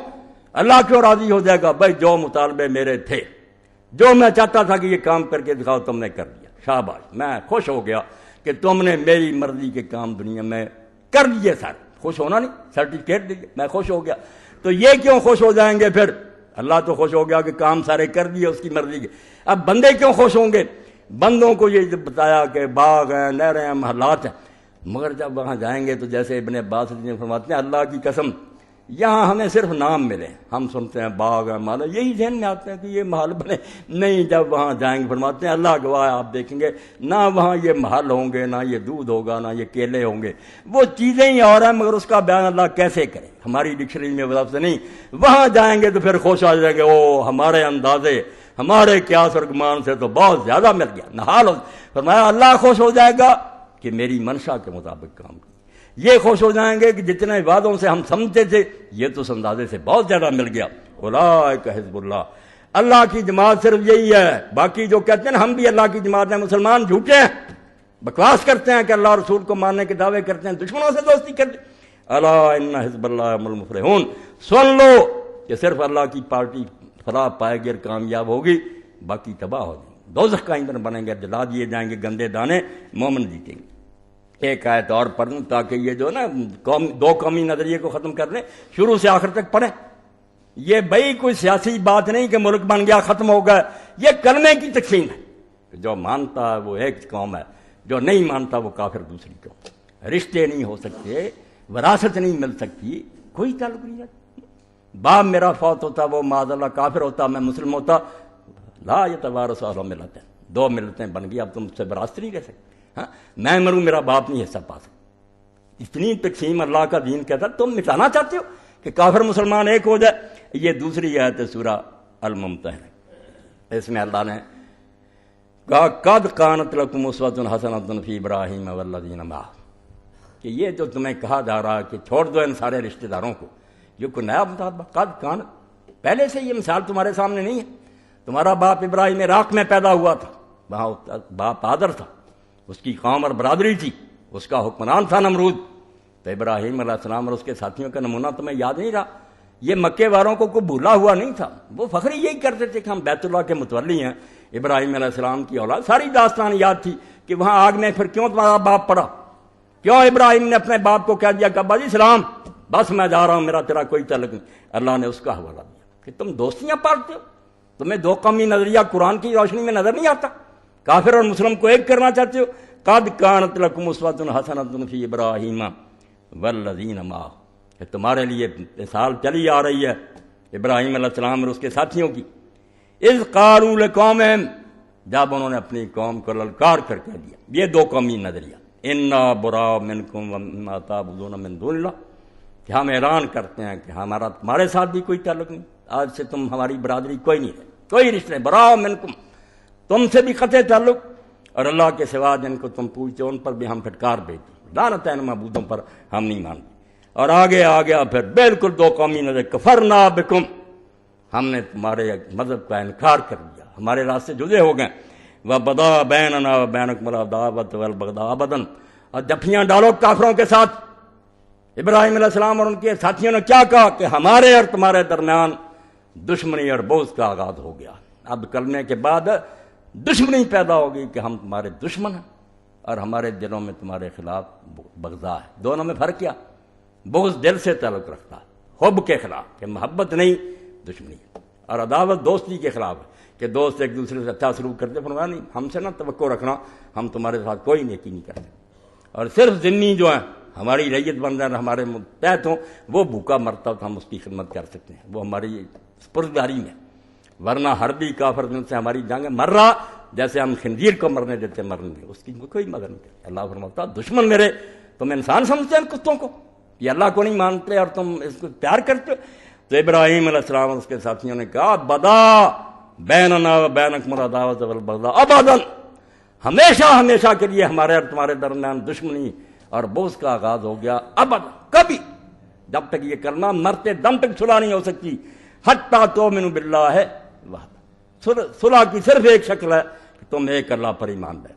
اللہ کیوں راضی ہو جائے گا؟ بھائی جو مطالبے میرے تھے، جو میں چاہتا تھا کہ یہ کام کر کے دکھاؤ، تم نے کر دیا، شاباش، میں خوش ہو گیا کہ تم نے میری مرضی کے کام دنیا میں کر دیے سارے۔ خوش ہونا نہیں، سرٹیفکیٹ دیجیے، میں خوش ہو گیا۔ تو یہ کیوں خوش ہو جائیں گے پھر؟ اللہ تو خوش ہو گیا کہ کام سارے کر دیے اس کی مرضی کے۔ اب بندے کیوں خوش ہوں گے؟ بندوں کو یہ بتایا کہ باغ ہیں، نہریں ہیں، محلات ہیں، مگر جب وہاں جائیں گے تو جیسے ابن عباس فرماتے ہیں، اللہ کی قسم یہاں ہمیں صرف نام ملے، ہم سنتے ہیں باغ ہے، محل، یہی ذہن میں آتے ہیں کہ یہ محل بنے، نہیں، جب وہاں جائیں گے فرماتے ہیں اللہ گواہ آپ دیکھیں گے نہ وہاں یہ محل ہوں گے، نہ یہ دودھ ہوگا، نہ یہ کیلے ہوں گے، وہ چیزیں ہی اور ہیں، مگر اس کا بیان اللہ کیسے کرے؟ ہماری ڈکشنری میں لفظ نہیں۔ وہاں جائیں گے تو پھر خوش آ جائیں گے، او ہمارے اندازے، ہمارے قیاس اور گمان سے تو بہت زیادہ مل گیا، نحال ہو۔ فرمایا اللہ خوش ہو جائے گا کہ میری منشا کے مطابق کام کی، یہ خوش ہو جائیں گے کہ جتنے وعدوں سے ہم سمجھتے تھے یہ تو اس اندازے سے بہت زیادہ مل گیا۔ اولئک حزب اللہ، اللہ کی جماعت صرف یہی ہے۔ باقی جو کہتے ہیں ہم بھی اللہ کی جماعت ہیں، مسلمان جھوٹے ہیں، بکواس کرتے ہیں کہ اللہ رسول کو ماننے کے دعوے کرتے ہیں، دشمنوں سے دوستی کرتے ہیں۔ الا ان حزب اللہ هم المفلحون، سن لو کہ صرف اللہ کی پارٹی فلاح پائے گی اور کامیاب ہوگی، باقی تباہ ہو جائیں گے، دوزخ کا ایندھن بنیں گے، جلا دیے جائیں گے گندے دانے، مومن جیتیں گے۔ ایک آیت اور پڑھ لوں تاکہ یہ جو نا دو قومی نظریے کو ختم کر لیں، شروع سے آخر تک پڑھیں۔ یہ بھائی کوئی سیاسی بات نہیں کہ ملک بن گیا ختم ہو گیا، یہ کلمے کی تقسیم ہے۔ جو مانتا ہے وہ ایک قوم ہے، جو نہیں مانتا وہ کافر دوسری قوم۔ رشتے نہیں ہو سکتے، وراثت نہیں مل سکتی، کوئی تعلق نہیں ہے۔ باپ میرا فوت ہوتا وہ معاذ اللہ کافر ہوتا، میں مسلم ہوتا، لا یتوارث اہل ملتین، دو ملتیں بن گئی، اب تم سے وراثت نہیں لے سکتے۔ ہاں میں مروں میرا باپ نہیں حصہ پا سکتا۔ اتنی تقسیم اللہ کا دین کہتا، تم مٹانا چاہتے ہو کہ کافر مسلمان ایک ہو جائے۔ یہ دوسری آیت ہے سورہ الممتحنہ، اس میں اللہ نے کہا قد کانت لکم اسوۃ حسنۃ فی ابراہیم والذین معہ، کہ یہ جو تمہیں کہا جا رہا ہے کہ چھوڑ دو ان سارے رشتہ داروں کو، یہ کوئی نیا مطالبہ؟ قد کانت، پہلے سے یہ مثال تمہارے سامنے نہیں ہے۔ تمہارا باپ ابراہیم عراق میں پیدا ہوا تھا، وہاں باپ آدر تھا، اس کی قوم اور برادری تھی، اس کا حکمران تھا نمرود۔ تو ابراہیم علیہ السلام اور اس کے ساتھیوں کا نمونہ تمہیں یاد نہیں رہا؟ یہ مکے والوں کو کوئی بھولا ہوا نہیں تھا، وہ فخری یہی کرتے تھے کہ ہم بیت اللہ کے متولی ہیں، ابراہیم علیہ السلام کی اولاد۔ ساری داستان یاد تھی کہ وہاں آگ میں پھر کیوں تمہارا باپ پڑا، کیوں ابراہیم نے اپنے باپ کو کہہ دیا کہ ابا جی سلام، بس میں جا رہا ہوں، میرا تیرا کوئی تعلق نہیں۔ اللہ نے اس کا حوالہ دیا کہ تم دوستیاں پالتے ہو، تمہیں دو قومی نظریہ قرآن کی روشنی میں نظر نہیں آتا، کافر اور مسلم کو ایک کرنا چاہتے ہو۔ قد کانت لکم اسوۃ حسنۃ فی ابراہیم والذین معہ، کہ تمہارے لیے مثال چلی آ رہی ہے ابراہیم علیہ السلام اور اس کے ساتھیوں کی۔ اذ قالوا لقومہم، جب انہوں نے اپنی قوم کو للکار کر کہہ دیا، یہ دو قومی نظریہ، انا براء منکم ومما تعبدون من دون اللہ، کہ ہم اعلان کرتے ہیں کہ ہمارا تمہارے ساتھ بھی کوئی تعلق نہیں، آج سے تم ہماری برادری کوئی نہیں ہے، کوئی رشتہ نہیں، براء منکم، تم سے بھی قطع تعلق، اور اللہ کے سوا جن کو تم پوچھتے ان پر بھی ہم پھٹکار بھیجتے، لعنت ہے ان معبودوں پر، ہم نہیں مانتے۔ اور آگے آ گیا پھر بالکل دو قومی نظر، کفرنا بکم، ہم نے تمہارے مذہب کا انکار کر دیا، ہمارے راستے جدے ہو گئے۔ وبدا بیننا وبینکم العداوۃ والبغضاء ابدا، اور جفیاں ڈالو کافروں کے ساتھ۔ ابراہیم علیہ السلام اور ان کے ساتھیوں نے کیا کہا کہ ہمارے اور تمہارے درمیان دشمنی اور بغض کا آغاز ہو گیا، اب کلمے کے بعد دشمنی پیدا ہوگی کہ ہم تمہارے دشمن ہیں اور ہمارے دلوں میں تمہارے خلاف بغضاء ہے۔ دونوں میں فرق کیا؟ بغض دل سے تعلق رکھتا ہے، حب کے خلاف، کہ محبت نہیں دشمنی، اور عداوت دوستی کے خلاف ہے کہ دوست ایک دوسرے سے اچھا سلوک کرتے، فرمایا نہیں ہم سے نہ توقع رکھنا، ہم تمہارے ساتھ کوئی نیکی نہیں کرتے، اور صرف ذمی جو ہیں ہماری ریت بن جائیں، ہمارے متحد ہوں، وہ بھوکا مرتا تو ہم اس کی خدمت کر سکتے ہیں، وہ ہماری سپرداری میں، ورنہ حربی کافر جن سے ہماری جنگ مر رہا، جیسے ہم خنزیر کو مرنے دیتے مرنے دیں، اس کی کوئی مدد نہیں کرتی۔ اللہ فرماتا دشمن میرے، تم انسان سمجھتے ہیں کتوں کو، یہ اللہ کو نہیں مانتے اور تم اس کو پیار کرتے ہو۔ تو ابراہیم علیہ السلام اور اس کے ساتھیوں نے کہا بدا بیننا و بینکم العداوۃ والبغضاء ابدا، ہمیشہ ہمیشہ کے لیے ہمارے اور تمہارے درمیان دشمنی اور بغض کا آغاز ہو گیا، ابدا، کبھی، جب تک یہ کلمہ مرتے دم تک صلح نہیں ہو سکتی، حتی تؤمنوا باللہ وحدہ، صلح کی صرف ایک شکل ہے کہ تم ایک اللہ پر ایمان لے،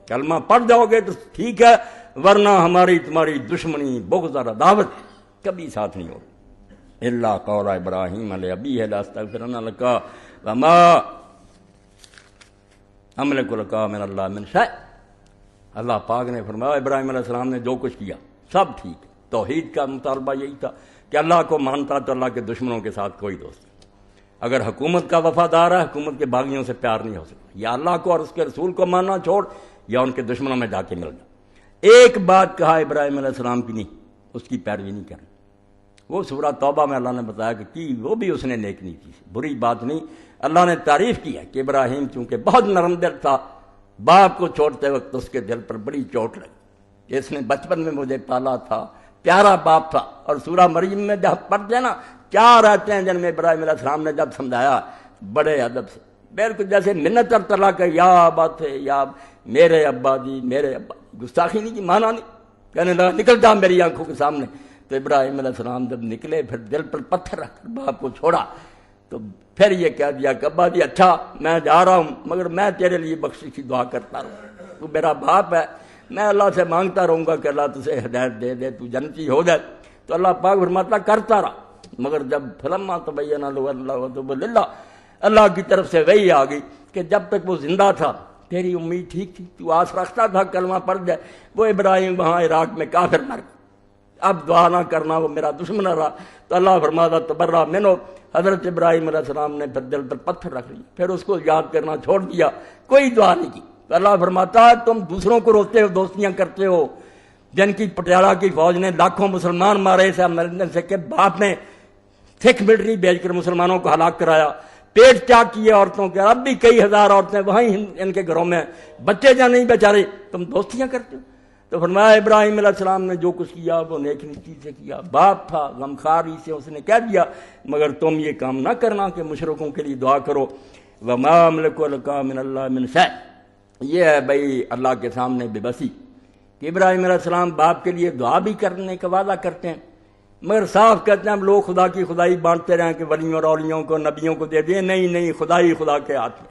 کلمہ پڑھ جاؤ گے تو ٹھیک ہے، ورنہ ہماری تمہاری دشمنی بغض اور عداوت کبھی ساتھ نہیں ہوگی۔ الا قول ابراہیم لابیہ لاستغفرن لک وما املک لک من اللہ من شیء، اللہ پاک نے فرمایا ابراہیم علیہ السلام نے جو کچھ کیا سب ٹھیک، توحید کا مطالبہ یہی تھا کہ اللہ کو مانتا تو اللہ کے دشمنوں کے ساتھ کوئی دوستی، اگر حکومت کا وفادار ہے حکومت کے باغیوں سے پیار نہیں ہو سکتا، یا اللہ کو اور اس کے رسول کو ماننا چھوڑ یا ان کے دشمنوں میں جا کے مل جا۔ ایک بات کہا ابراہیم علیہ السلام کی نہیں، اس کی پیروی نہیں کرنی، وہ سورہ توبہ میں اللہ نے بتایا کہ کی وہ بھی اس نے نیک نہیں کی، بری بات نہیں، اللہ نے تعریف کی ہے کہ ابراہیم چونکہ بہت نرم دل تھا، باپ کو چھوڑتے وقت اس کے دل پر بڑی چوٹ لگی، اس نے بچپن میں مجھے پالا تھا، پیارا باپ تھا، اور سورہ مریم میں جب پڑھتے ہیں نا 4 آیتیں جن میں ابراہیم علیہ السلام نے جب سمجھایا بڑے ادب سے، بالکل جیسے منت اور طلع کہ یا ابت ہے، یا میرے ابا جی، میرے ابا، گستاخی نہیں کی، مانا نہیں، کہنے لگا نکل جا میری آنکھوں کے سامنے۔ تو ابراہیم علیہ السلام جب نکلے پھر دل پر پتھر رکھ کر باپ کو چھوڑا، تو پھر یہ کہہ دیا کہ ابا جی اچھا میں جا رہا ہوں مگر میں تیرے لیے بخشش کی دعا کرتا رہوں، تو میرا باپ ہے، میں اللہ سے مانگتا رہوں گا کہ اللہ تجھے ہدایت دے دے، تو جنتی ہو جائے۔ تو اللہ پاک فرماتا کرتا رہا، مگر جب فلما تبین له اللہ وتب للہ، اللہ کی طرف سے وحی آ گئی کہ جب تک وہ زندہ تھا تیری امید ٹھیک تھی، تو آس رکھتا تھا کلمہ پڑھ جائے، وہ ابراہیم وہاں عراق میں کافر مر گیا، اب دعا نہ کرنا، وہ میرا دشمن رہا۔ تو اللہ فرماتا تبرأ منہ، حضرت ابراہیم علیہ السلام نے پھر دل پر پتھر رکھ لیا، پھر اس کو یاد کرنا چھوڑ دیا، کوئی دعا نہیں کی۔ تو اللہ فرماتا ہے تم دوسروں کو روکتے ہو، دوستیاں کرتے ہو، جن کی پٹیالہ کی فوج نے لاکھوں مسلمان مارے، اسے مرنے سے کہ باپ نے سکھ ملٹری بھیج کر مسلمانوں کو ہلاک کرایا، پیٹ چاک کیے عورتوں کے، اب بھی کئی ہزار عورتیں وہیں ان کے گھروں میں، بچے جہاں نہیں بیچارے، تم دوستیاں کرتے ہو۔ تو فرمایا ابراہیم علیہ السلام نے جو کچھ کیا وہ نیک نیتی سے کیا، باپ تھا غمخواری سے اس نے کہہ دیا، مگر تم یہ کام نہ کرنا کہ مشرکوں کے لیے دعا کرو، وما املک لک من اللہ من شیء، یہ ہے بھائی اللہ کے سامنے بے بسی کہ ابراہیم علیہ السلام باپ کے لیے دعا بھی کرنے کا وعدہ کرتے ہیں، مگر صاف کہتے ہیں ہم لوگ خدا کی خدائی بانٹتے رہیں کہ ولیوں اور اولیوں کو نبیوں کو دے دیں، نہیں نہیں، خدائی خدا کے ہاتھ میں،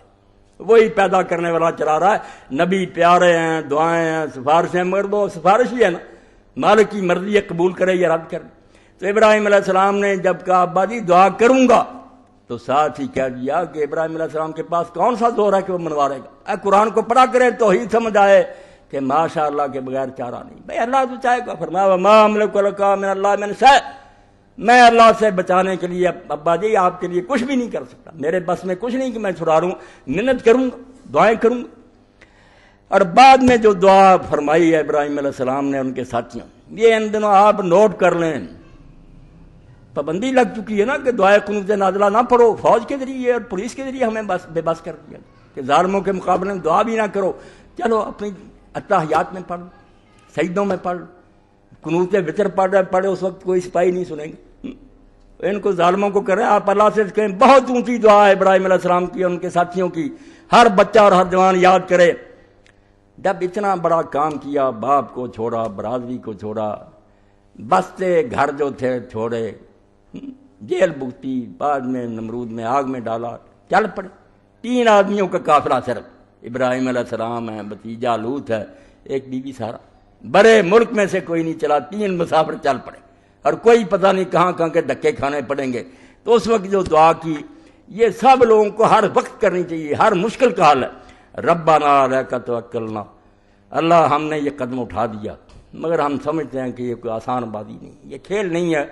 وہی پیدا کرنے والا چلا رہا ہے، نبی پیارے ہیں، دعائیں ہیں، سفارشیں، مگر وہ سفارش ہی ہے نا، مالک کی مرضی ہے، قبول کرے یا رد کرے۔ تو ابراہیم علیہ السلام نے جب کہا ابا جی دعا کروں گا، تو ساتھ ہی کہہ دیا کہ ابراہیم علیہ السلام کے پاس کون سا زور ہے کہ وہ منوارے گا، قرآن کو پڑھا کرے تو ہی سمجھ آئے کہ ماشاء اللہ کے بغیر چارہ نہیں، بھائی اللہ تو چاہے گا، فرمایا وما املک لک من اللہ من شیء، میں اللہ سے بچانے کے لیے ابا جی آپ کے لیے کچھ بھی نہیں کر سکتا، میرے بس میں کچھ نہیں کہ میں چھڑا لوں، منت کروں گا، دعائیں کروں گا۔ اور بعد میں جو دعا فرمائی ہے ابراہیم علیہ السلام نے ان کے ساتھیوں، یہ ان دنوں آپ نوٹ کر لیں، پابندی لگ چکی ہے نا کہ دعائے قنوت نازلہ نہ پڑھو، فوج کے ذریعے اور پولیس کے ذریعے ہمیں بے بس کر دیا کہ ظالموں کے مقابلے میں دعا بھی نہ کرو، چلو اپنی اتحیات میں پڑھ، سجدوں میں پڑھ، قنوت وتر پڑھے، اس وقت کوئی سپاہی نہیں سنیں گے، ان کو ظالموں کو کریں، آپ اللہ سے کہیں، بہت اونچی دعا ہے ابراہیم علیہ السلام کی اور ان کے ساتھیوں کی، ہر بچہ اور ہر جوان یاد کرے، جب اتنا بڑا کام کیا، باپ کو چھوڑا، برادری کو چھوڑا، بستے گھر جو تھے چھوڑے، جیل بھگتی، بعد میں نمرود میں آگ میں ڈالا، چل پڑے، 3 آدمیوں کا قافلہ صرف، ابراہیم علیہ السلام ہے، بھتیجا لوط ہے، ایک بیوی سارا، بڑے ملک میں سے کوئی نہیں چلا، 3 مسافر چل پڑے، اور کوئی پتہ نہیں کہاں کہاں کے دھکے کھانے پڑیں گے۔ تو اس وقت جو دعا کی، یہ سب لوگوں کو ہر وقت کرنی چاہیے، ہر مشکل کا حل ہے، ربنا علیک توکلنا، اللہ ہم نے یہ قدم اٹھا دیا، مگر ہم سمجھتے ہیں کہ یہ کوئی آسان بازی نہیں، یہ کھیل نہیں ہے،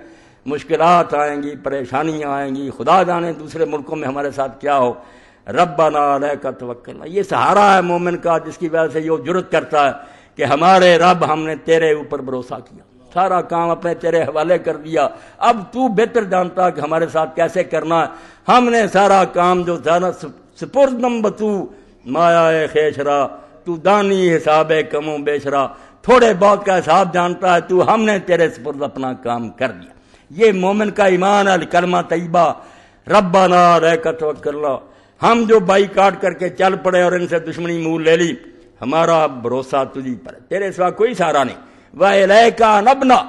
مشکلات آئیں گی، پریشانیاں آئیں گی، خدا جانے دوسرے ملکوں میں ہمارے ساتھ کیا ہو، ربنا علیک توکلنا، یہ سہارا ہے مومن کا، جس کی وجہ سے یہ جرأت کرتا ہے کہ ہمارے رب ہم نے تیرے اوپر بھروسہ کیا، سارا کام اپنے تیرے حوالے کر دیا، اب تو بہتر جانتا کہ ہمارے ساتھ کیسے کرنا ہے، ہم نے سارا کام جو زیادہ سپردم بتو مایا خیشرا، تو دانی حساب کم و بیشرا، تھوڑے بہت کا حساب جانتا ہے تو، ہم نے تیرے سپرد اپنا کام کر دیا۔ یہ مومن کا ایمان ہے، کلمہ طیبہ ربنا علیک توکلنا۔ ہم جو بائی کاٹ کر کے چل پڑے اور ان سے دشمنی مول لے لی، ہمارا بھروسہ تجھی پر ہے، تیرے سوا کوئی سہارا نہیں، وَإِلَيْكَ نَبْنَا،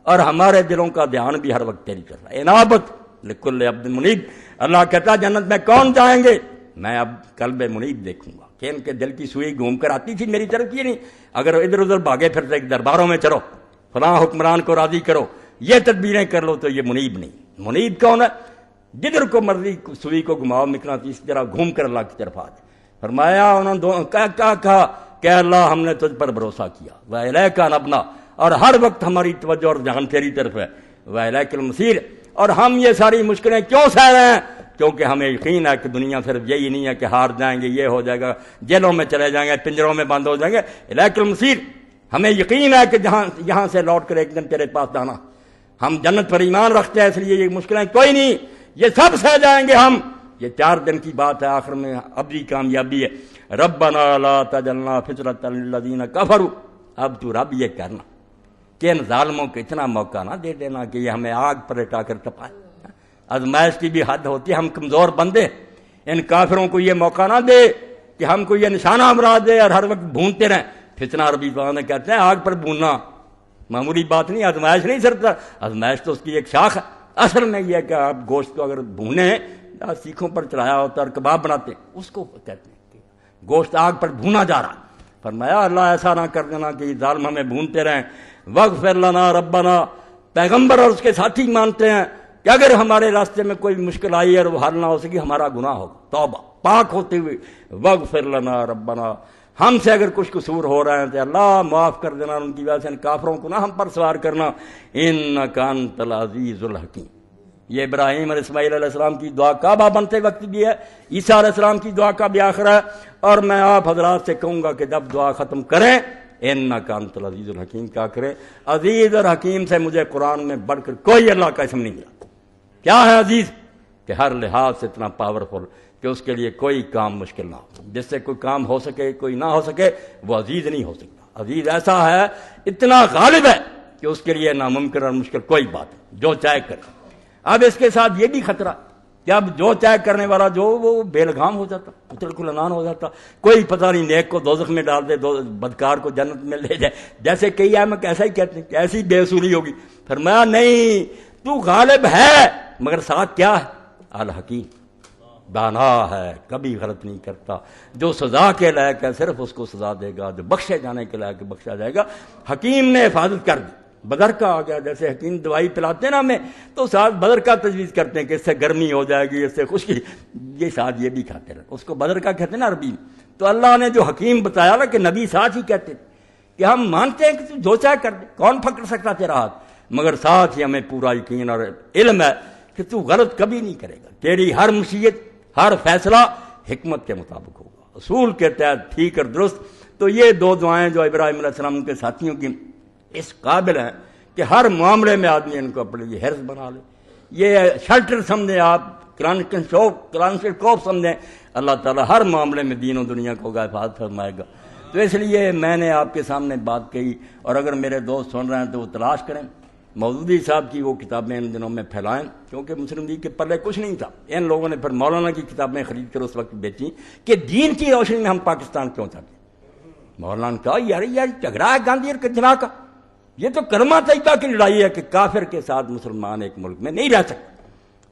اور ہمارے دلوں کا دھیان بھی ہر وقت تیری طرف ہے۔ انابت لکل عبد منیب، اللہ کہتا جنت میں کون جائیں گے؟ میں اب قلب منیب دیکھوں گا کہ ان کے دل کی سوئی گھوم کر آتی تھی میری طرف کی نہیں، اگر ادھر ادھر بھاگے پھرتے درباروں میں چلو، فلاں حکمران کو راضی کرو، یہ تدبیریں کر لو، تو یہ منیب نہیں۔ منیب کون ہے؟ جدھر کو مرضی سوئی کو گھماؤ مقناطیس کی طرح گھوم کر اللہ کی طرف آ جائے۔ فرمایا انہوں نے کیا کہا کہ اللہ ہم نے تجھ پر بھروسہ کیا، وَإِلَيْكَ نَبْنَا، اور ہر وقت ہماری توجہ اور دھیان تیری طرف ہے، وَإِلَيْكَ الْمَصِيرُ، اور ہم یہ ساری مشکلیں کیوں سہ رہے ہیں؟ کیونکہ ہمیں یقین ہے کہ دنیا صرف یہی نہیں ہے کہ ہار جائیں گے، یہ ہو جائے گا، جیلوں میں چلے جائیں گے، پنجروں میں بند ہو جائیں گے، إِلَيْكَ الْمَصِيرُ، ہمیں یقین ہے کہ یہاں سے لوٹ کر ایک دن تیرے پاس جانا، ہم جنت پر ایمان رکھتے ہیں، اس لیے یہ مشکلیں کوئی نہیں، یہ سب سہ جائیں گے ہم۔ یہ 4 دن کی بات ہے، آخر میں ابدی کامیابی ہے۔ ربنا لا تجعلنا فتنة للذین کفروا، اب تو رب یہ کرنا کہ ان ظالموں کو اتنا موقع نہ دے دینا کہ یہ ہمیں آگ پر لٹا کر تپائے۔ آزمائش کی بھی حد ہوتی ہے، ہم کمزور بندے، ان کافروں کو یہ موقع نہ دے کہ ہم کو یہ نشانہ بنا دے اور ہر وقت بھونتے رہیں۔ فتنہ عربی زبان میں کہتے ہیں آگ پر بھوننا، معمولی بات نہیں، آزمائش نہیں سرتا، آزمائش تو اس کی ایک شاخ ہے۔ اصل میں یہ ہے کہ آپ گوشت کو اگر بھونے، سیخوں پر چڑھایا ہوتا ہے اور کباب بناتے ہیں، اس کو کہتے ہیں کہ گوشت آگ پر بھونا جا رہا۔ فرمایا اللہ ایسا نہ کر دینا کہ یہ ظالم ہمیں بھونتے رہیں۔ وغفر لنا ربنا، پیغمبر اور اس کے ساتھی مانتے ہیں کہ اگر ہمارے راستے میں کوئی مشکل آئی اور وہ حل نہ ہو سکی، ہمارا گناہ ہوگا، توبہ پاک ہوتے ہوئے وغفر لنا ربنا، ہم سے اگر کچھ قصور ہو رہے ہیں تو اللہ معاف کر دینا، ان کی وجہ سے ان کافروں کو نہ ہم پر سوار کرنا، انک انت العزیز الحکیم۔ یہ ابراہیم اور اسماعیل علیہ السلام کی دعا کعبہ بنتے وقت بھی ہے، عیسیٰ علیہ السلام کی دعا کا بھی آخر ہے، اور میں آپ حضرات سے کہوں گا کہ جب دعا ختم کریں انک انت العزیز الحکیم کیا کریں۔ عزیز اور حکیم سے مجھے قرآن میں بڑھ کر کوئی اللہ کا اسم نہیں ملا۔ کیا ہے عزیز؟ کہ ہر لحاظ سے اتنا پاورفل کہ اس کے لیے کوئی کام مشکل نہ ہو، جس سے کوئی کام ہو سکے کوئی نہ ہو سکے، وہ عزیز نہیں ہو سکتا۔ عزیز ایسا ہے، اتنا غالب ہے کہ اس کے لیے ناممکن اور مشکل کوئی بات نہیں، جو چاہے کرے۔ اب اس کے ساتھ یہ بھی خطرہ کہ اب جو چاہے کرنے والا جو وہ بے لگام ہو جاتا، اتل کلنان ہو جاتا، کوئی پتہ نہیں، نیک کو دوزخ میں ڈال دے، بدکار کو جنت میں لے جائے، جیسے کئی احمق ایسا ہی کہتے ہیں کہ ایسی بے اصولی ہوگی۔ فرمایا نہیں، تو غالب ہے، مگر ساتھ کیا ہے؟ الحکیم، دانا ہے، کبھی غلط نہیں کرتا، جو سزا کے لائق ہے صرف اس کو سزا دے گا، جو بخشے جانے کے لائق بخشا جائے گا۔ حکیم نے حفاظت کر دی، بدر کا آ گیا، جیسے حکیم دوائی پلاتے ہیں نا ہمیں، تو ساتھ بدر کا تجویز کرتے ہیں کہ اس سے گرمی ہو جائے گی، اس سے خشکی، یہ ساتھ یہ بھی کھاتے رہے، اس کو بدر کا کہتے ہیں نا عربی میں۔ تو اللہ نے جو حکیم بتایا نا کہ نبی ساتھ ہی کہتے کہ ہم مانتے ہیں کہ تو جو چاہے کر دے، کون پکڑ سکتا تیرا ہاتھ، مگر ساتھ ہی ہمیں پورا یقین اور علم ہے کہ تو غلط کبھی نہیں کرے گا، تیری ہر مشیت ہر فیصلہ حکمت کے مطابق ہوگا، اصول کے تحت ٹھیک اور درست۔ تو یہ 2 دعائیں جو ابراہیم علیہ السلام کے ساتھیوں کی اس قابل ہیں کہ ہر معاملے میں آدمی ان کو اپنے لیے حرص بنا لے، یہ شیلٹر سمجھیں آپ، کلانشوف سمجھیں، اللہ تعالیٰ ہر معاملے میں دین و دنیا کو حفاظت فرمائے گا۔ تو اس لیے میں نے آپ کے سامنے بات کہی، اور اگر میرے دوست سن رہے ہیں تو وہ تلاش کریں، مودودی صاحب کی وہ کتابیں ان دنوں میں پھیلائیں، کیونکہ مسلم لیگ کے پلے کچھ نہیں تھا، ان لوگوں نے پھر مولانا کی کتابیں خرید کر اس وقت بیچی کہ دین کی روشنی میں ہم پاکستان کیوں چاہتے ہیں۔ مولانا نے کہا یار جھگڑا ہے گاندھی اور کچرا کا، یہ تو کلمہ طیبہ کی لڑائی ہے کہ کافر کے ساتھ مسلمان ایک ملک میں نہیں رہ سکتے،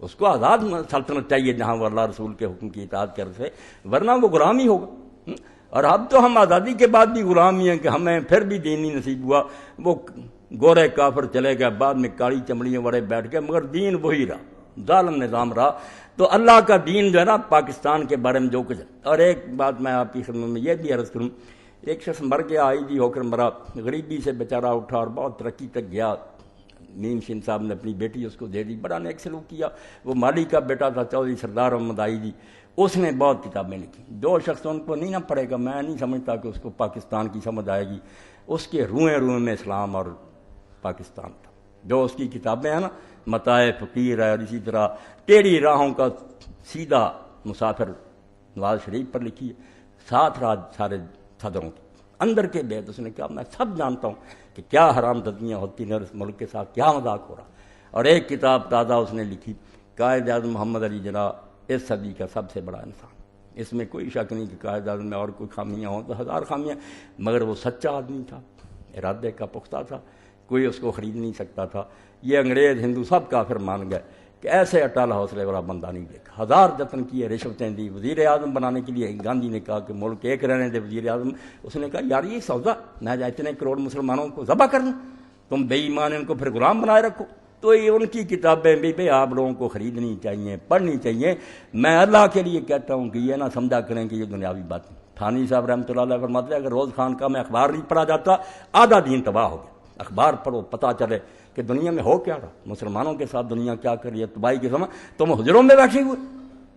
اس کو آزاد سلطنت چاہیے جہاں وہ اللہ رسول کے حکم کی اطاعت کر سے، ورنہ وہ غلام ہی ہوگا۔ اور اب تو ہم آزادی کے بعد بھی غلام ہی ہیں کہ ہمیں پھر بھی دین نہیں نصیب ہوا، وہ گورے کافر چلے گئے، بعد میں کالی چمڑیوں والے بیٹھ گئے، مگر دین وہی رہا، ظالم نظام رہا۔ تو اللہ کا دین جو ہے نا پاکستان کے بارے میں جو کچھ ہے۔ اور ایک بات میں آپ کی خدمت میں یہ بھی عرض کروں، ایک شخص مر گیا، آئی جی ہو کر مرا، غریبی سے بیچارہ اٹھا اور بہت ترقی تک گیا، نیم شین صاحب نے اپنی بیٹی اس کو دے دی، بڑا نیک سلوک کیا، وہ مالی کا بیٹا تھا چودھری سردار محمد آئی جی، اس نے بہت کتابیں لکھی، جو شخص ان کو نہیں نہ پڑھے گا میں نہیں سمجھتا کہ اس کو پاکستان کی سمجھ آئے گی۔ اس کے روئیں میں اسلام اور پاکستان تھا، جو اس کی کتابیں ہیں نا، متاع فقیر ہے، اور اسی طرح ٹیڑھی راہوں کا سیدھا مسافر نواز شریف پر لکھی ہے، 7 راج سارے صدروں کے اندر کے بیت، اس نے کہا میں سب جانتا ہوں کہ کیا حرام زدیاں ہوتی ہیں اور اس ملک کے ساتھ کیا مذاق ہو رہا، اور ایک کتاب تازہ اس نے لکھی، قائد اعظم محمد علی جناح اس صدی کا سب سے بڑا انسان۔ اس میں کوئی شک نہیں کہ قائد اعظم میں اور کوئی خامیاں ہوں تو ہزار خامیاں، مگر وہ سچا آدمی تھا، ارادے کا پختہ تھا، کوئی اس کو خرید نہیں سکتا تھا۔ یہ انگریز ہندو سب کافر مان گئے کہ ایسے اٹل حوصلے والا بندہ نہیں دیکھا۔ ہزار جتن کیے، رشوتیں دی، وزیر اعظم بنانے کے لیے گاندھی نے کہا کہ ملک ایک رہنے دے وزیر اعظم، اس نے کہا یار یہ سودا، میں اتنے کروڑ مسلمانوں کو ذبح کروں، تم بے ایمان ان کو پھر غلام بنائے رکھو۔ تو یہ ان کی کتابیں بھی آپ لوگوں کو خریدنی چاہیے، پڑھنی چاہیے۔ میں اللہ کے لیے کہتا ہوں کہ یہ نہ سمجھا کریں کہ یہ دنیاوی بات ہے۔ تھانی صاحب رحمۃ اللہ علیہ فرماتے ہیں اگر روز خان کا میں اخبار نہیں پڑھا جاتا آدھا دین تباہ ہو گیا۔ اخبار پڑھو، پتہ چلے کہ دنیا میں ہو کیا رہا، مسلمانوں کے ساتھ دنیا کیا کر رہی ہے، تباہی کے سمے تم حجروں میں بیٹھے ہوئے۔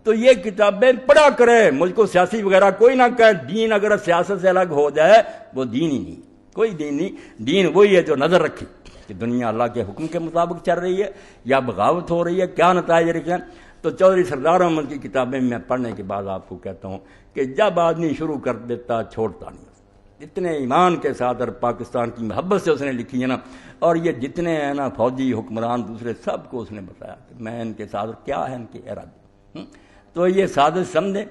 تو یہ کتابیں پڑھا کرے، مجھ کو سیاسی وغیرہ کوئی نہ کہے۔ دین اگر سیاست سے الگ ہو جائے وہ دین ہی نہیں، کوئی دین نہیں۔ دین وہی ہے جو نظر رکھے کہ دنیا اللہ کے حکم کے مطابق چل رہی ہے یا بغاوت ہو رہی ہے، کیا نتائج رکھیں۔ تو چودھری سردار احمد کی کتابیں میں پڑھنے کے بعد آپ کو کہتا ہوں کہ جب آدمی شروع کر دیتا چھوڑتا نہیں، اتنے ایمان کے ساتھ اور پاکستان کی محبت سے اس نے لکھی ہے نا۔ اور یہ جتنے ہیں نا فوجی حکمران دوسرے، سب کو اس نے بتایا کہ میں ان کے ساتھ کیا ہے ان کے ارادے۔ تو یہ سازش سمجھیں،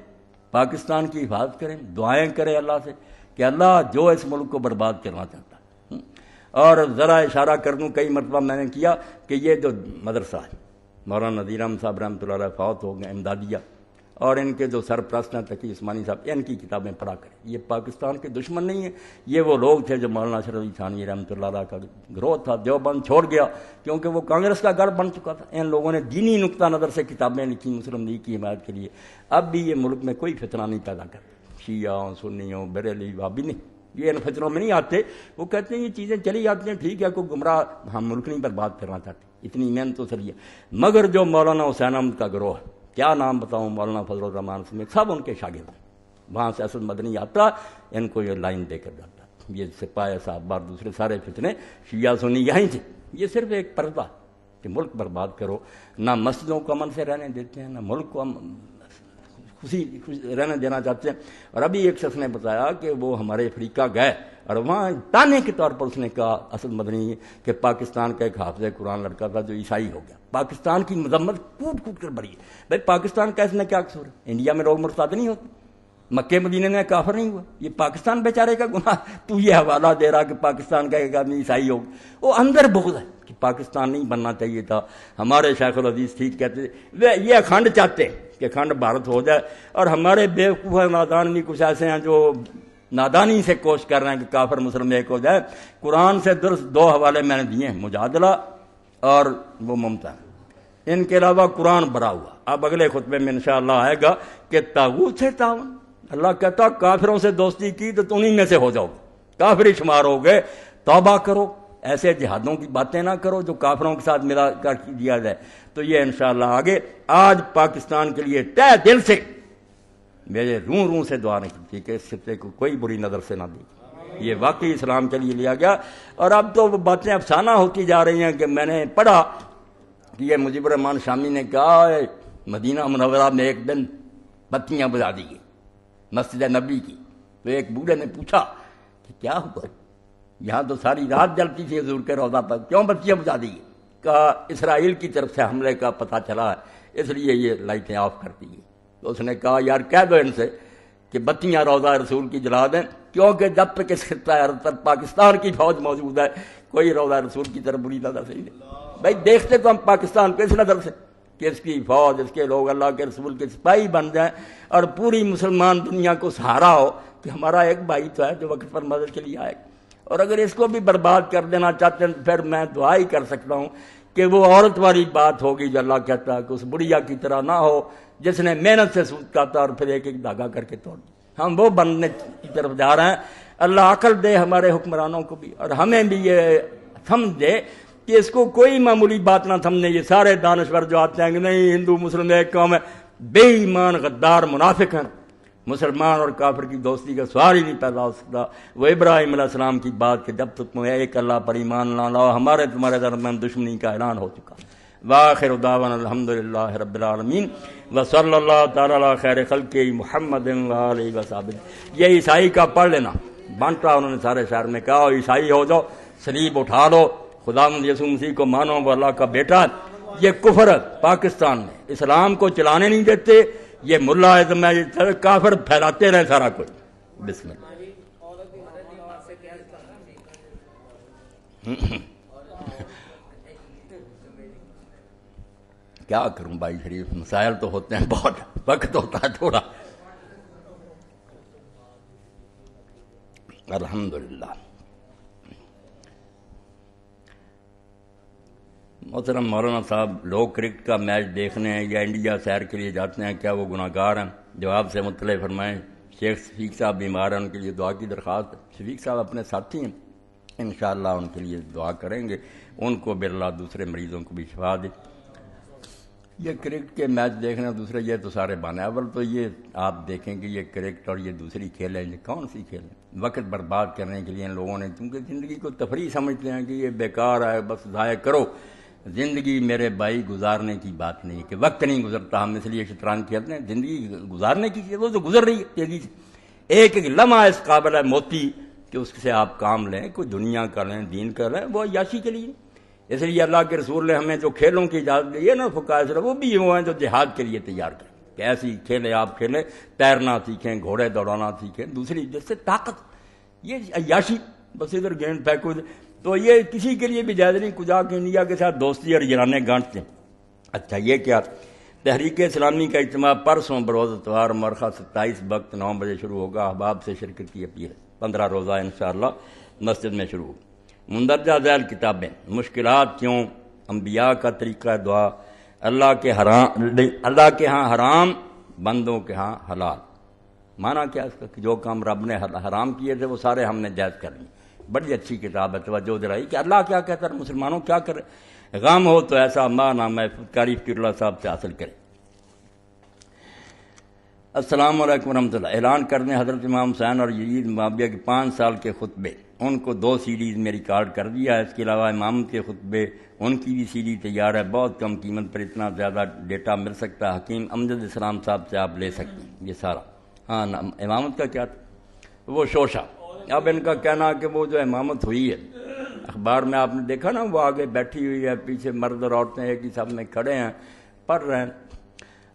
پاکستان کی حفاظت کریں، دعائیں کریں اللہ سے کہ اللہ جو اس ملک کو برباد کرنا چاہتا ہے۔ اور ذرا اشارہ کر دوں، کئی مرتبہ میں نے کیا کہ یہ جو مدرسہ ہے، مولانا نذیر احمد صاحب رحمۃ اللہ علیہ فوت ہو گئے، امدادیہ، اور ان کے جو سرپرست ہیں تقی عثمانی صاحب، ان کی کتابیں پڑھا کریں۔ یہ پاکستان کے دشمن نہیں ہیں، یہ وہ لوگ تھے جو مولانا اشرف علی تھانوی رحمۃ اللہ علیہ کا گروہ تھا، دیوبند چھوڑ گیا کیونکہ وہ کانگریس کا گڑھ بن چکا تھا۔ ان لوگوں نے دینی نقطہ نظر سے کتابیں لکھی مسلم لیگ کی حمایت کے لیے۔ اب بھی یہ ملک میں کوئی فتنہ نہیں پیدا کرتے، شیعہ ہوں، سنی ہوں، بریلوی، وہابی نہیں، یہ ان فتنوں میں نہیں آتے۔ وہ کہتے ہیں یہ چیزیں چلی جاتی ہیں، ٹھیک ہے، کوئی گمراہ، ہم ملک نہیں برباد کرنا چاہتے، اتنی محنت تو سر ہے۔ مگر جو مولانا حسین احمد کا گروہ ہے، کیا نام بتاؤں، مولانا فضل الرحمان سمیت سب ان کے شاگرد ہیں۔ وہاں سے اسد مدنی آتا، ان کو یہ لائن دے کر جاتا، یہ سپاہی صاحب بار دوسرے سارے فتنے شیعہ سنی یہیں تھے۔ یہ صرف ایک پردہ کہ ملک برباد کرو، نہ مسجدوں کو امن سے رہنے دیتے ہیں، نہ ملک کو خوشی رہنے دینا چاہتے ہیں۔ اور ابھی ایک شخص نے بتایا کہ وہ ہمارے افریقہ گئے اور وہاں تانے کے طور پر اس نے کہا اسد مدنی کہ پاکستان کا ایک حافظ قرآن لڑکا تھا جو عیسائی ہو گیا۔ پاکستان کی مذمت کوٹ کوٹ کر بڑھی ہے۔ بھائی پاکستان کا اس میں کیا قصور ہے؟ انڈیا میں لوگ مرتد نہیں ہوتے، مکے مدینے میں کافر نہیں ہوا، یہ پاکستان بیچارے کا گناہ۔ تو یہ حوالہ دے رہا کہ پاکستان کا ایک آدمی عیسائی ہو، وہ اندر بغض ہے کہ پاکستان نہیں بننا چاہیے تھا۔ ہمارے شیخ العزیز ٹھیک کہتے تھے، یہ اکھنڈ چاہتے کہ اکھنڈ بھارت ہو جائے، اور ہمارے بیوقوف نادان بھی کچھ ایسے ہیں جو نادانی سے کوشش کر رہے ہیں کہ کافر مسلم ایک ہو جائے۔ قرآن سے درست دو حوالے میں نے دیے ہیں، مجادلہ اور وہ ممتحن، ان کے علاوہ قرآن بھرا ہوا۔ اب اگلے خطبے میں انشاءاللہ آئے گا کہ طاغوت سے تعاون، اللہ کہتا کافروں سے دوستی کی تو انہی میں سے ہو جاؤ، کافری شمار ہو گئے، توبہ کرو، ایسے جہادوں کی باتیں نہ کرو جو کافروں کے ساتھ ملا کر دیا جائے۔ تو یہ انشاءاللہ آگے آج پاکستان کے لیے تہ دل سے میرے روح سے دعا نہیں کی کہ اس خطے کو کوئی بری نظر سے نہ دیکھے، یہ واقعی اسلام کے لیے لیا گیا۔ اور اب تو وہ باتیں افسانہ ہوتی جا رہی ہیں کہ میں نے پڑھا کہ یہ مجیب الرحمان شامی نے کہا مدینہ منورہ میں ایک دن بتیاں بجھا دی گئی مسجد نبی کی۔ تو ایک بوڑھے نے پوچھا کہ کیا ہوا، یہاں تو ساری رات جلتی تھی حضور کے روضہ پر، کیوں بتیاں بجھا دی گئی؟ کہا اسرائیل کی طرف سے حملے کا پتہ چلا ہے اس لیے یہ لائٹیں آف کر دی گئی۔ تو اس نے کہا یار کہہ دو ان سے کہ بتیاں روضہ رسول کی جلا دیں، کیونکہ جب تک اس خطہ عرب پر پاکستان کی فوج موجود ہے کوئی روضہ رسول کی طرف بری نظر سے نہیں۔ بھائی دیکھتے تو ہم پاکستان کو اس نظر سے کہ اس کی فوج، اس کے لوگ اللہ کے رسول کے سپاہی بن جائیں اور پوری مسلمان دنیا کو سہارا ہو کہ ہمارا ایک بھائی تو ہے جو وقت پر مدد کے لیے آئے۔ اور اگر اس کو بھی برباد کر دینا چاہتے ہیں تو پھر میں دعا ہی کر سکتا ہوں کہ وہ عورت والی بات ہوگی جو اللہ کہتا ہے کہ اس بڑھیا کی طرح نہ ہو جس نے محنت سے سود کاتا اور پھر ایک ایک دھاگا کر کے توڑ دیا۔ ہم وہ بننے کی طرف جا رہے ہیں۔ اللہ عقل دے ہمارے حکمرانوں کو بھی اور ہمیں بھی یہ سمجھ دے کہ اس کو کوئی معمولی بات نہ سمجھیں۔ یہ سارے دانشور جو آتے ہیں کہ نہیں ہندو مسلم ایک قوم ہے، بے ایمان غدار منافق ہیں۔ مسلمان اور کافر کی دوستی کا سوال ہی نہیں پیدا ہو سکتا۔ وہ ابراہیم علیہ السلام کی بات کہ جب تک تمہیں ایک اللہ پر ایمان نہ لاؤ ہمارے تمہارے درمیان دشمنی کا اعلان ہو چکا۔ وآخر دعوانا الحمدللہ رب العالمین وصلی اللہ تعالی علی خیر خلق محمد وآلہ وصحبہ۔ یہ عیسائی کا پڑھ لینا بانٹا انہوں نے سارے شہر میں کہا عیسائی ہو جاؤ، صلیب اٹھا لو، خدا یسوع مسیح کو مانو وہ اللہ کا بیٹا، یہ کفر پاکستان میں اسلام کو چلانے نہیں دیتے، یہ ملا اعظم ہے، یہ کافر پھیلاتے رہے سارا کچھ۔ بسم اللہ۔ کیا کروں بھائی شریف، مسائل تو ہوتے ہیں بہت، وقت ہوتا ہے تھوڑا۔ الحمدللہ۔ محترم مولانا صاحب، لوگ کرکٹ کا میچ دیکھنے یا انڈیا سیر کے لیے جاتے ہیں، کیا وہ گناہ گار ہیں؟ جواب سے مطلع فرمائیں۔ شیخ شفیق صاحب بیمار ہیں، ان کے لیے دعا کی درخواست۔ شفیق صاحب اپنے ساتھی ہیں، انشاءاللہ ان کے لیے دعا کریں گے، ان کو بھی اللہ دوسرے مریضوں کو بھی شفا دے۔ یہ کرکٹ کے میچ دیکھنا دوسرے، یہ تو سارے بہانے۔ اول تو یہ آپ دیکھیں کہ یہ کرکٹ اور یہ دوسری کھیلیں، یہ کون سی کھیلیں؟ وقت برباد کرنے کے لیے ان لوگوں نے، کیونکہ زندگی کو تفریح سمجھتے ہیں کہ یہ بیکار ہے، بس ضائع کرو۔ زندگی میرے بھائی گزارنے کی بات نہیں کہ وقت نہیں گزرتا، ہم اس لیے شطرنج کھیلتے ہیں۔ زندگی گزارنے کی چیز، وہ تو گزر رہی ہے تیزی سے۔ ایک ایک لمحہ اس قابل ہے موتی کہ اس سے آپ کام لیں، کوئی دنیا کا لیں، دین کا لیں، وہ عیاشی کے لیے۔ اس لیے اللہ کے رسول نے ہمیں جو کھیلوں کی اجازت دی ہے نا فقہائے صرف، وہ بھی وہ ہیں جو جہاد کے لیے تیار کریں کہ ایسی کھیلیں آپ کھیلیں، تیرنا سیکھیں، گھوڑے دوڑانا سیکھیں، دوسری جس سے طاقت، یہ عیاشی بس ادھر گیند پھینکو، تو یہ کسی کے لیے بھی جائز نہیں۔ کجا کے انڈیا کے ساتھ دوستی اور یارانے گانٹتے ہیں۔ اچھا یہ کیا، تحریک اسلامی کا اجتماع پرسوں بروز اتوار مرخہ 27 وقت 9 بجے شروع ہوگا، احباب سے شرکت کی اپیل، 15 روزہ انشاءاللہ مسجد میں شروع ہوگا۔ مندرجہ ذیل کتابیں: مشکلات کیوں، انبیاء کا طریقہ دعا، اللہ کے ہاں حرام، بندوں کے ہاں حلال۔ معنی کیا اس کا کہ جو کام رب نے حرام کیے تھے وہ سارے ہم نے جائز کر لیے۔ بڑی اچھی کتاب ہے، توجہ دلائی کہ اللہ کیا کہتا ہے، مسلمانوں کیا کرے۔ غم ہو تو ایسا ماں نام ہے، قاری فقیر اللہ صاحب سے حاصل کرے۔ السلام علیکم ورحمۃ اللہ۔ اعلان کر دیں حضرت امام حسین اور یزید معاویہ کے 5 سال کے خطبے، ان کو 2 CDs میں ریکارڈ کر دیا ہے۔ اس کے علاوہ امامت کے خطبے، ان کی بھی CD تیار ہے، بہت کم قیمت پر اتنا زیادہ ڈیٹا مل سکتا ہے۔ حکیم امجد اسلام صاحب سے آپ لے سکتے ہیں یہ سارا۔ ہاں امامت کا کیا تھا، وہ شوشہ۔ اب ان کا کہنا کہ وہ جو امامت ہوئی ہے، اخبار میں آپ نے دیکھا نا، وہ آگے بیٹھی ہوئی ہے، پیچھے مرد اور عورتیں ایک ہی سب میں کھڑے ہیں، پڑھ رہے ہیں۔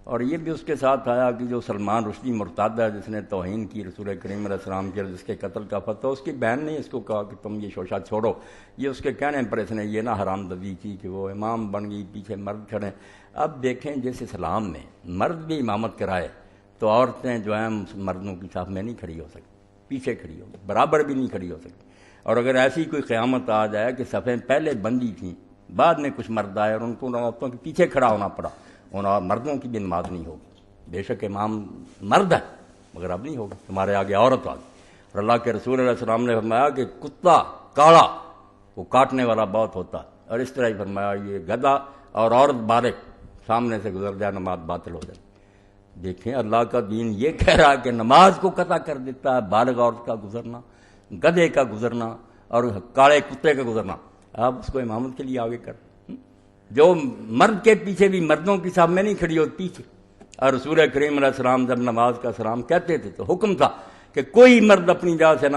اور یہ بھی اس کے ساتھ آیا کہ جو سلمان رشدی مرتد ہے، جس نے توہین کی رسول کریم علیہ السلام کی، جس کے قتل کا فتویٰ، اس کی بہن نے اس کو کہا کہ تم یہ شوشہ چھوڑو، یہ اس کے کہنے پر اس نے یہ نہ حرام زدی کی کہ وہ امام بن گئی، پیچھے مرد کھڑے۔ اب دیکھیں جس اسلام میں مرد بھی امامت کرائے تو عورتیں جو ہیں مردوں کی صف میں نہیں کھڑی ہو سکتی، پیچھے کھڑی ہو، برابر بھی نہیں کھڑی ہو سکتی۔ اور اگر ایسی کوئی قیامت آ جائے کہ صفیں پہلے بندی تھیں، بعد میں کچھ مرد آئے اور ان کو عورتوں کے پیچھے کھڑا ہونا پڑا، ان مردوں کی بھی نماز نہیں ہوگی۔ بے شک امام مرد ہے مگر اب نہیں ہوگی، تمہارے آگے عورت آ گئی۔ اور اللہ کے رسول علیہ السلام نے فرمایا کہ کتا کالا وہ کاٹنے والا بہت ہوتا ہے، اور اس طرح ہی فرمایا یہ گدھا اور عورت بالغ سامنے سے گزر جائے نماز باطل ہو جائے۔ دیکھیں اللہ کا دین یہ کہہ رہا ہے کہ نماز کو قطع کر دیتا ہے بالغ عورت کا گزرنا، گدھے کا گزرنا اور کالے کتے کا گزرنا، آپ اس کو امامت کے لیے آگے کر۔ جو مرد کے پیچھے بھی مردوں کی صف میں نہیں کھڑی ہوتی پیچھے۔ اور رسول کریم علیہ السلام جب نماز کا سلام کہتے تھے تو حکم تھا کہ کوئی مرد اپنی جگہ سے نہ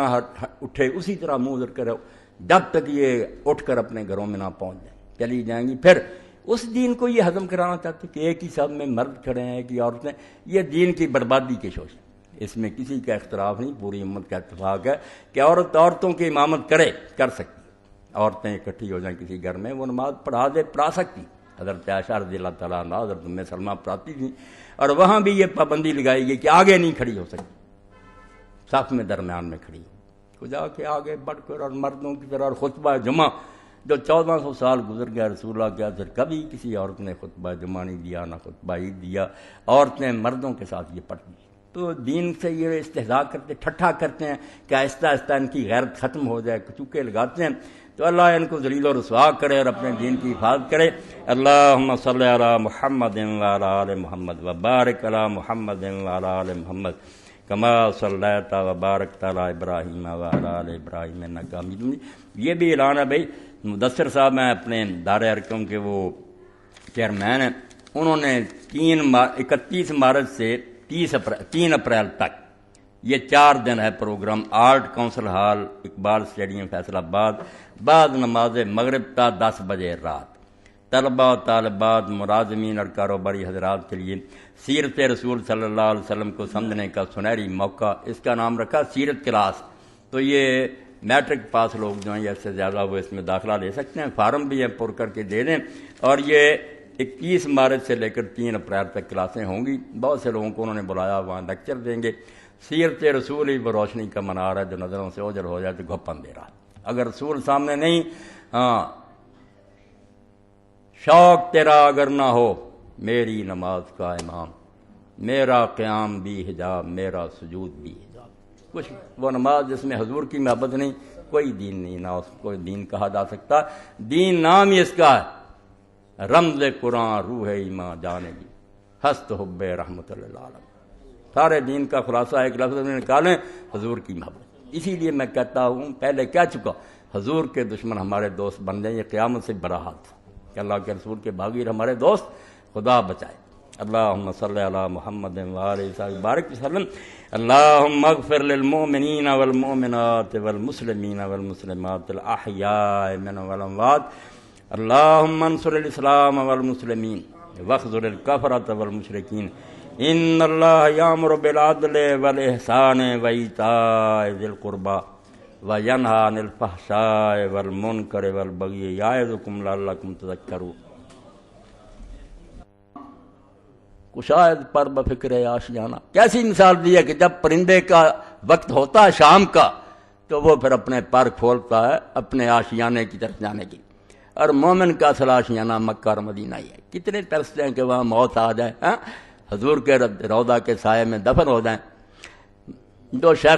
اٹھے، اسی طرح منہ ادھر کرو جب تک یہ اٹھ کر اپنے گھروں میں نہ پہنچ جائیں، چلی جائیں گی۔ پھر اس دین کو یہ ہضم کرانا چاہتے کہ ایک ہی صف میں مرد کھڑے ہیں، ایک ہی عورتیں، یہ دین کی بربادی کے شوش ہے۔ اس میں کسی کا اختلاف نہیں، پوری امت کا اتفاق ہے کہ عورتوں کی امامت کر سکتی، عورتیں اکٹھی ہو جائیں کسی گھر میں، وہ نماز پڑھا سکتی۔ حضرت عائشہ رضی اللہ تعالیٰ عنہ، حضرت ام سلمہ پڑھاتی تھیں، اور وہاں بھی یہ پابندی لگائی گئی کہ آگے نہیں کھڑی ہو سکتی، صف میں درمیان میں کھڑی ہو، جا کے آگے بڑھ کر اور مردوں کی طرح۔ اور خطبہ جمعہ جو 1400 سال گزر گیا رسول اللہ کے اثر، کبھی کسی عورت نے خطبہ جمعہ نہیں دیا، نہ خطبہ عید دیا، عورتیں مردوں کے ساتھ یہ پڑھتی۔ تو دین سے یہ استہزاء کرتے، ٹھٹھا کرتے ہیں کہ آہستہ آہستہ ان کی غیرت ختم ہو جائے، چوکے لگاتے ہیں۔ تو اللہ ان کو ذلیل و رسوا کرے اور اپنے دین کی حفاظت کرے۔ اللہم صلی علی محمد وعلی آل محمد وبارک علی محمد وعلی آل محمد کما صلیت وبارکت علی ابراہیم وعلی آل ابراہیم انک حمید مجید۔ یہ بھی اعلان ہے بھائی، مدثر صاحب ہیں اپنے دار ارکم کے وہ چیئرمین ہیں، انہوں نے 31 مارچ سے 3 اپریل تک یہ 4 دن ہے programme, art council hall, Iqbal stadium Faisalabad, بعد نماز مغرب تا 10 بجے رات۔ طلباء و طالبات، ملازمین اور کاروباری حضرات کے لیے سیرت رسول صلی اللہ علیہ وسلم کو سمجھنے کا سنہری موقع، اس کا نام رکھا سیرت کلاس۔ تو یہ میٹرک پاس لوگ جو ہیں یا اس سے زیادہ وہ اس میں داخلہ لے سکتے ہیں، فارم بھی ہے پر کر کے دے دیں، اور یہ 21 مارچ سے لے کر 3 اپریل تک کلاسیں ہوں گی۔ بہت سے لوگوں کو انہوں نے بلایا، وہاں لیکچر دیں گے۔ سیرت رسول ہی وہ روشنی کا منار ہے جو نظروں سے اوجھل ہو جائے تو گھپن دے رہا، اگر رسول سامنے نہیں، شوق تیرا اگر نہ ہو میری نماز کا امام، میرا قیام بھی حجاب، میرا سجود بھی حجاب۔ کچھ وہ نماز جس میں حضور کی محبت نہیں، کوئی دین نہیں، نہ اس کو دین کہا جا سکتا۔ دین نام ہی اس کا ہے، رمز قرآن روح ایمان جانے گی، ہست حب رحمت للعالم۔ سارے دین کا خلاصہ ایک لفظ میں نکالیں، حضور کی محبت۔ اسی لیے میں کہتا ہوں، پہلے کہہ چکا، حضور کے دشمن ہمارے دوست بن جائیں، یہ قیامت سے بڑا حادثہ کہ اللہ کے رسول کے باغیر ہمارے دوست، خدا بچائے۔ اللہم صلی علی محمد وآلہ بارک وسلم۔ اللہم اغفر للمؤمنین والمؤمنات والمسلمین والمسلمات الاحیاء منهم والاموات۔ اللہم انصر الاسلام والمسلمین واخذل الکفرۃ والمشرکین۔ ان اللہ یامر بالعدل والاحسان وایتاء ذی القربی وینہی عن الفحشاء والمنکر والبغی یعظکم لعلکم تذکرون۔ کشاید پر بفکر آشیانہ، کیسی مثال دی ہے کہ جب پرندے کا وقت ہوتا ہے شام کا تو وہ پھر اپنے پر کھولتا ہے اپنے آشیانے کی طرف جانے کی، اور مومن کا اصل آشیانہ مکہ اور مدینہ ہی ہے۔ کتنے ترستے ہیں کہ وہاں موت آ جائے، حضور کے روضہ کے سائے میں دفن ہو جائیں۔ جو شیخ